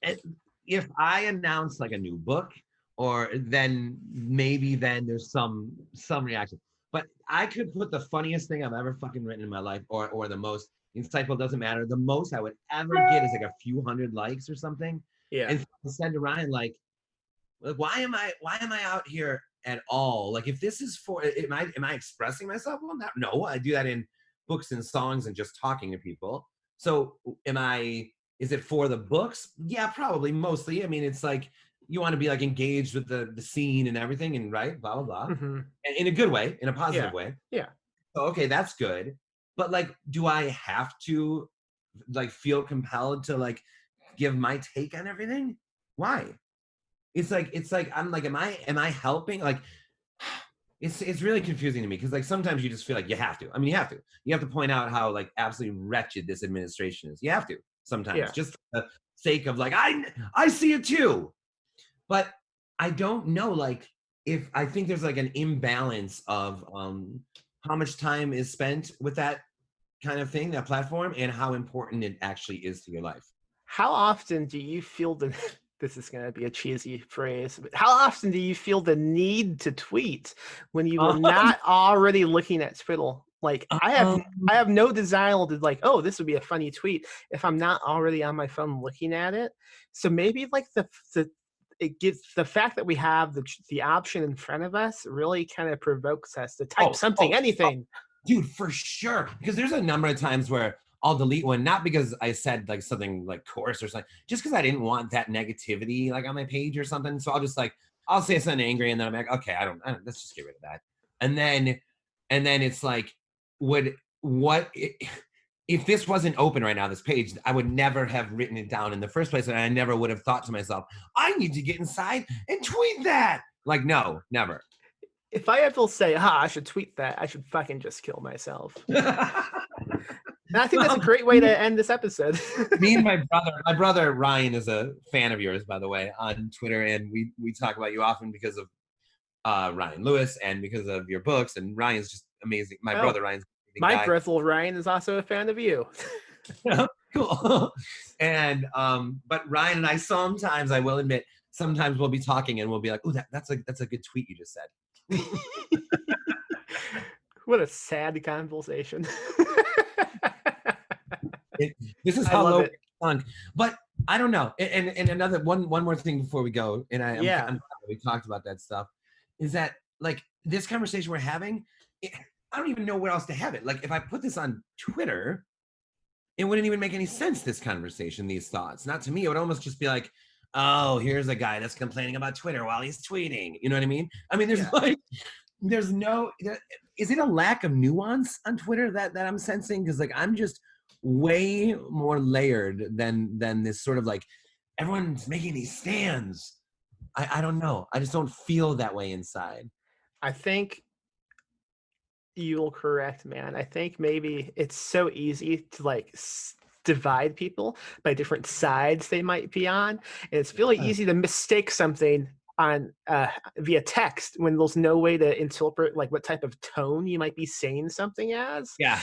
if I announce like a new book, or then maybe then there's some reaction. But I could put the funniest thing I've ever fucking written in my life, or the most insightful, doesn't matter. The most I would ever get is like a few hundred likes or something. Yeah. And I said to Ryan, like, Like, why am I out here at all? Like, if this is for, am I expressing myself? Well, no, I do that in books and songs and just talking to people. So is it for the books? Yeah, probably, mostly. I mean, it's like, you want to be like engaged with the scene and everything, and right, blah, blah, blah. Mm-hmm. And in a good way, in a Yeah. positive way. Yeah. So, okay, that's good. But like, do I have to like feel compelled to like give my take on everything? Why? It's like I'm like, am I helping? Like, it's really confusing to me, because like sometimes you just feel like you have to. I mean, you have to point out how like absolutely wretched this administration is. You have to sometimes, Yeah. just for the sake of like, I see it too. But I don't know, like, if I think there's like an imbalance of how much time is spent with that kind of thing, that platform, and how important it actually is to your life. How often do you feel the this is going to be a cheesy phrase, but how often do you feel the need to tweet when you were Um, not already looking at Twitter? Like um, I have no desire to like, oh, this would be a funny tweet if I'm not already on my phone looking at it. So maybe like the it gives the fact that we have the option in front of us really kind of provokes us to type oh, something, anything. dude, for sure. Because there's a number of times where I'll delete one, not because I said like something like coarse or something, just because I didn't want that negativity like on my page or something. So I'll say something angry, and then I'm like, okay, I don't let's just get rid of that. And then it's like, would what if this wasn't open right now, this page, I would never have written it down in the first place, and I never would have thought to myself, I need to get inside and tweet that. Like, no, never. If I ever say, I should tweet that, I should fucking just kill myself. And I think that's a Well, great way to end this episode. me and my brother Ryan is a fan of yours, by the way, on Twitter, and we talk about you often because of Ryan Lewis and because of your books. And Ryan's just amazing. My Oh, brother Ryan's an amazing my guy. brother Ryan is also a fan of you. Cool. And but Ryan and I sometimes, I will admit, sometimes we'll be talking and we'll be like, "Oh, that's a good tweet you just said." What a sad conversation. This is I how love low it. sunk. But I don't know. And another one more thing before we go, and I'm glad we talked about that stuff, is that like this conversation we're having, I don't even know where else to have it. Like, if I put this on Twitter, it wouldn't even make any sense, this conversation, these thoughts. Not to me. It would almost just be like, oh, here's a guy that's complaining about Twitter while he's tweeting. You know what I mean? I mean, there's no, is it a lack of nuance on Twitter that I'm sensing? Because like, I'm just way more layered than this sort of like, everyone's making these stands. I don't know. I just don't feel that way inside. I think you'll correct, man. I think maybe it's so easy to like divide people by different sides they might be on, and it's really easy to mistake something on via text when there's no way to interpret like what type of tone you might be saying something as. Yeah.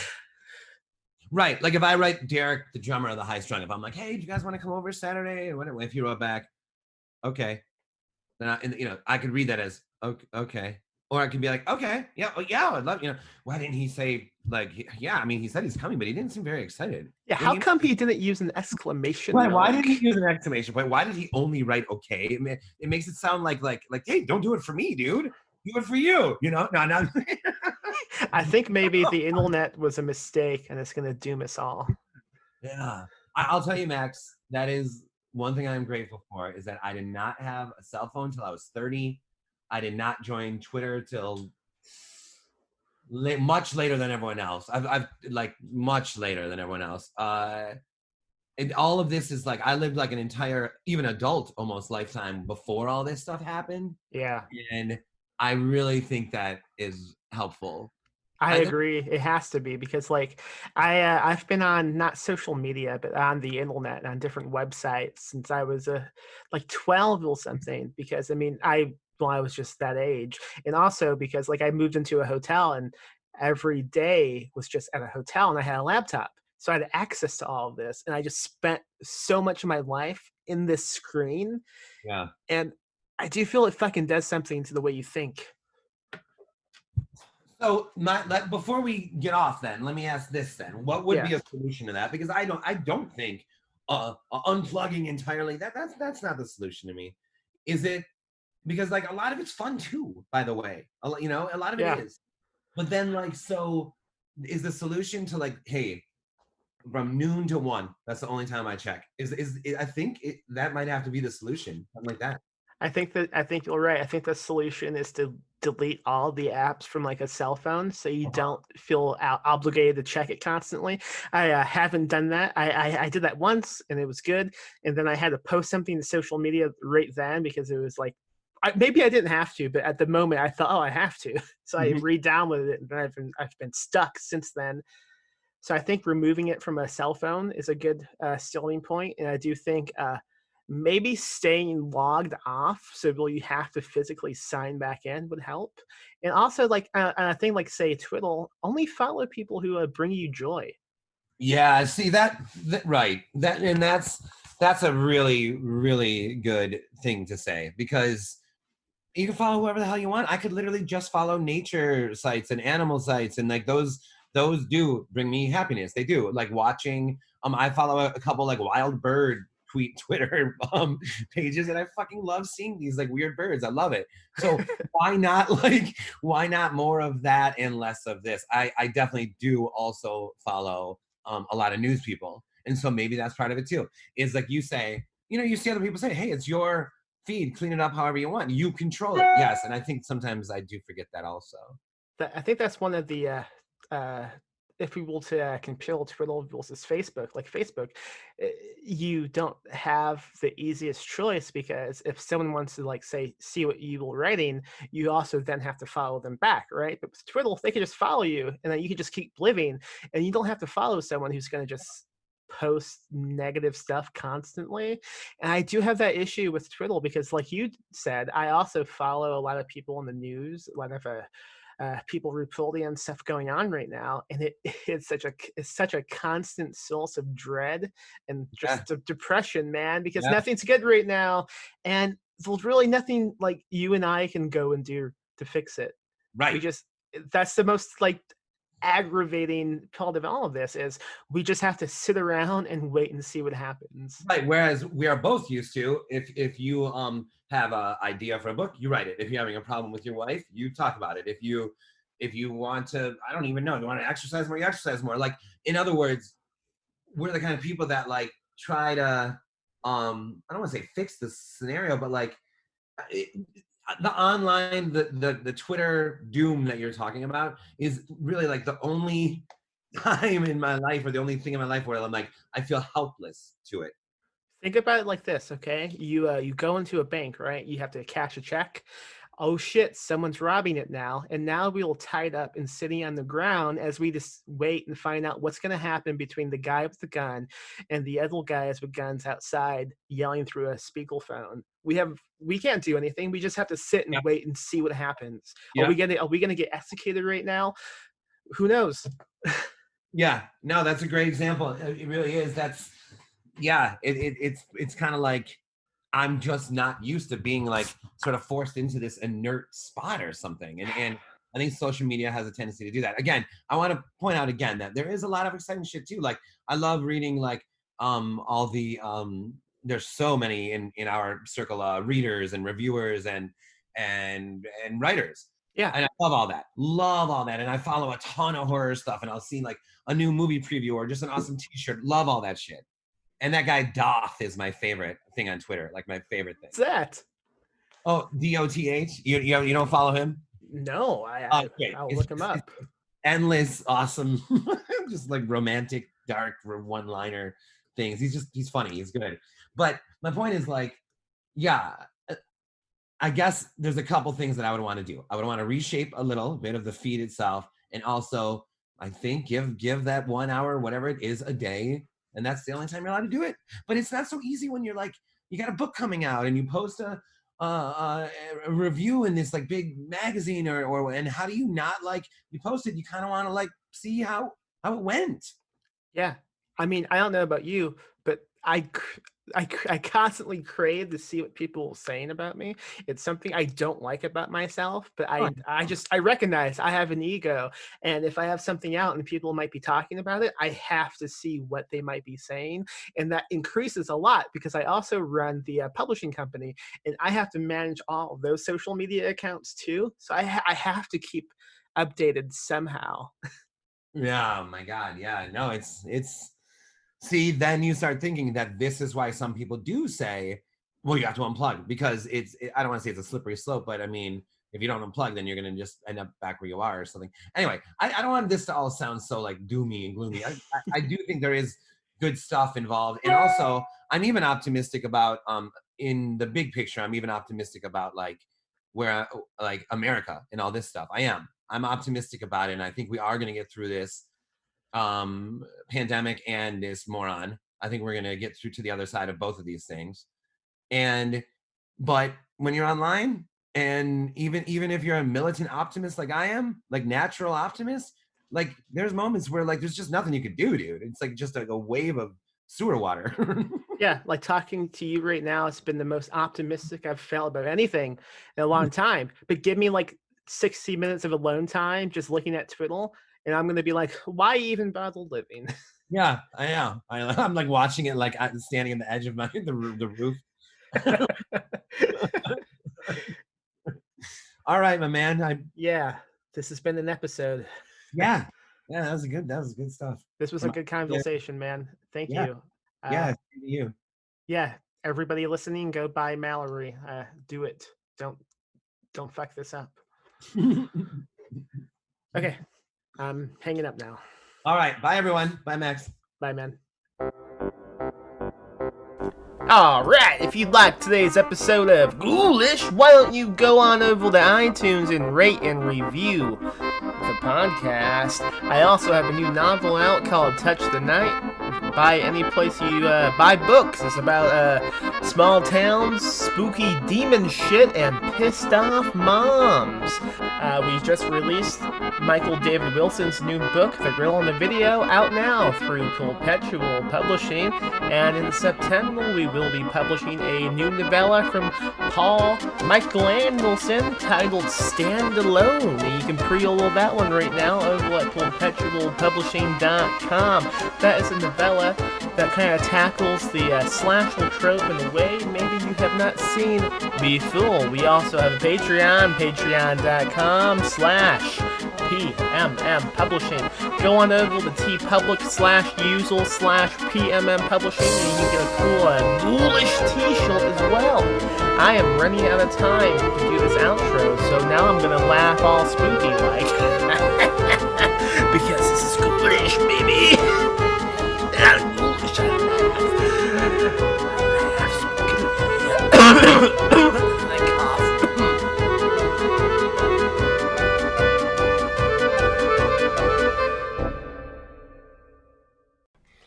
Right. Like if I write Derek, the drummer of the High Strung, if I'm like, hey, do you guys want to come over Saturday? And whatever, if you wrote back, okay, then I could read that as okay. Or I could be like, okay, yeah, well, yeah, I'd love, why didn't he say like, yeah, I mean, he said he's coming, but he didn't seem very excited. Yeah, how come he didn't use an exclamation mark? Why didn't he use an exclamation point? Why did he only write okay? It makes it sound like, hey, don't do it for me, dude. Do it for you. No. I think maybe the internet was a mistake, and it's going to doom us all. Yeah. I'll tell you, Max, that is one thing I'm grateful for, is that I did not have a cell phone till I was 30. I did not join Twitter till much later than everyone else. I've like much later than everyone else. And all of this is like, I lived like an entire, even adult almost lifetime before all this stuff happened. Yeah. And I really think that is helpful. I agree. It has to be, because like I've been on not social media, but on the internet and on different websites since I was like 12 or something, because I mean, I was just that age. And also because like I moved into a hotel, and every day was just at a hotel, and I had a laptop. So I had access to all of this, and I just spent so much of my life in this screen. Yeah. And I do feel it fucking does something to the way you think. So before we get off, then let me ask this: then, what would be a solution to that? Because I don't think unplugging entirely, that's not the solution to me. Is it because like a lot of it's fun too, by the way. A lot of it Yeah. is. But then like, so is the solution to like, hey, from noon to 1, that's the only time I check. I think that might have to be the solution, something like that. I think you're right. I think the solution is to delete all the apps from like a cell phone so you Uh-huh. don't feel obligated to check it constantly. I haven't done that. I did that once and it was good. And then I had to post something to social media right then because it was like, maybe I didn't have to, but at the moment I thought, oh, I have to. So I Mhm. re-downloaded it and then I've been stuck since then. So I think removing it from a cell phone is a good starting point, and I do think maybe staying logged off so will you have to physically sign back in would help. And also, like I think, like say Twitter, only follow people who bring you joy. Yeah, see that right. That's a really, really good thing to say, because you can follow whoever the hell you want. I could literally just follow nature sites and animal sites, and like those do bring me happiness. They do. Like watching. I follow a couple like wild bird Twitter pages, and I fucking love seeing these like weird birds. I love it. So why not why not more of that and less of this? I definitely do also follow a lot of news people, and so maybe that's part of it too. Is like you say, you see other people say, hey, it's your feed, clean it up however you want, you control it. Yes, and I think sometimes I do forget that also. I think that's one of the uh, if we were to compare Twitter versus Facebook, like Facebook, uh, you don't have the easiest choice because if someone wants to like say see what you were writing, you also then have to follow them back, right? But with Twitter, they can just follow you, and then you can just keep living, and you don't have to follow someone who's going to just post negative stuff constantly. And I do have that issue with Twitter because, like you said, I also follow a lot of people in the news, a lot of people reporting on stuff going on right now, and it's such a constant source of dread and Yeah, just depression, man, because yeah, nothing's good right now, and there's really nothing like you and I can go and do to fix it. We right, just That's the most like aggravating part of all of this is we just have to sit around and wait and see what happens. right. Whereas we are both used to, if you have a idea for a book, you write it. If you're having a problem with your wife, you talk about it. If you want to, I don't even know, you want to exercise more, you exercise more. Like, in other words, we're the kind of people that like try to I don't want to say fix the scenario, but like it, the online the Twitter doom that you're talking about is really like the only time in my life, or the only thing in my life, where I'm like, I feel helpless to it. Think about it like this, okay? You go into a bank, right? You have to cash a check. Oh shit, someone's robbing it now. And now we will tie it up and sitting on the ground as we just wait and find out what's gonna happen between the guy with the gun and the other guys with guns outside yelling through a speakerphone. We can't do anything. We just have to sit Yeah, and wait and see what happens. yeah, Are we gonna get executed right now? Who knows? yeah. No, that's a great example. It really is. That's yeah. It's kind of like I'm just not used to being like sort of forced into this inert spot or something. And I think social media has a tendency to do that. Again, I want to point out again that there is a lot of exciting shit too. Like, I love reading like all the there's so many in our circle, readers and reviewers and writers. Yeah. And I love all that. Love all that. And I follow a ton of horror stuff, and I'll see like a new movie preview or just an awesome t-shirt. Love all that shit. And that guy Doth is my favorite thing on Twitter, like my favorite thing. What's that? Oh, Doth. You don't follow him? No, Oh, great. I'll It's look him just up. endless, awesome, just like romantic, dark one-liner things. He's funny. He's good. But my point is like, yeah, I guess there's a couple things that I would want to do. I would want to reshape a little bit of the feed itself, and also I think give that 1 hour, whatever it is, a day, and that's the only time you're allowed to do it. But it's not so easy when you're like, you got a book coming out and you post a review in this like big magazine, or and how do you not, like, you post it, you kind of want to like see how it went. Yeah. I mean, I don't know about you, but I constantly crave to see what people are saying about me. It's something I don't like about myself, but I recognize I have an ego, and if I have something out and people might be talking about it, I have to see what they might be saying, and that increases a lot because I also run the publishing company, and I have to manage all of those social media accounts too. So I have to keep updated somehow. Yeah, oh my God. Yeah, no, it's see, then you start thinking that this is why some people do say, well, you have to unplug because I don't want to say it's a slippery slope, but I mean, if you don't unplug, then you're going to just end up back where you are or something. Anyway, I don't want this to all sound so like doomy and gloomy. I do think there is good stuff involved. And also, I'm even optimistic about, in the big picture, I'm even optimistic about like like America and all this stuff. I'm optimistic about it. And I think we are going to get through this pandemic and this moron. I think we're going to get through to the other side of both of these things. But when you're online, and even if you're a militant optimist like I am, like natural optimist, like there's moments where like there's just nothing you could do, dude. It's like just like a wave of sewer water. Yeah, like talking to you right now, it's been the most optimistic I've felt about anything in a long time. But give me like 60 minutes of alone time just looking at Twiddle, and I'm going to be like, why even bother living? Yeah, I am. I'm like watching it, like I'm standing on the edge of the roof. All right, my man. Yeah, this has been an episode. Yeah, that was good stuff. This was a good conversation, man. Thank you. Yeah, you. Yeah, everybody listening, go buy Mallory. Do it. Don't fuck this up. Okay, I'm hanging up now. All right, bye everyone. Bye, Max. Bye, man. Alright, if you liked today's episode of Ghoulish, why don't you go on over to iTunes and rate and review the podcast. I also have a new novel out called Touch the Night. Buy any place you buy books. It's about small towns, spooky demon shit, and pissed off moms. We just released Michael David Wilson's new book, The Grill and the Video, out now through Perpetual Publishing, and in September we will be publishing a new novella from Paul Michael Anderson titled Stand Alone. You can pre-order that one right now over at perpetualpublishing.com. That is a novella that kind of tackles the slasher trope in a way maybe you have not seen before. We also have a Patreon, patreon.com/PMM Publishing. Go on over to tpublic/user/PMM Publishing and you can get a cool Ghoulish t-shirt as well. I am running out of time to do this outro, so now I'm gonna laugh all spooky like. Because this is Ghoulish, baby! Ghoulish, I cough.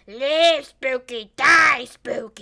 Live spooky, die spooky.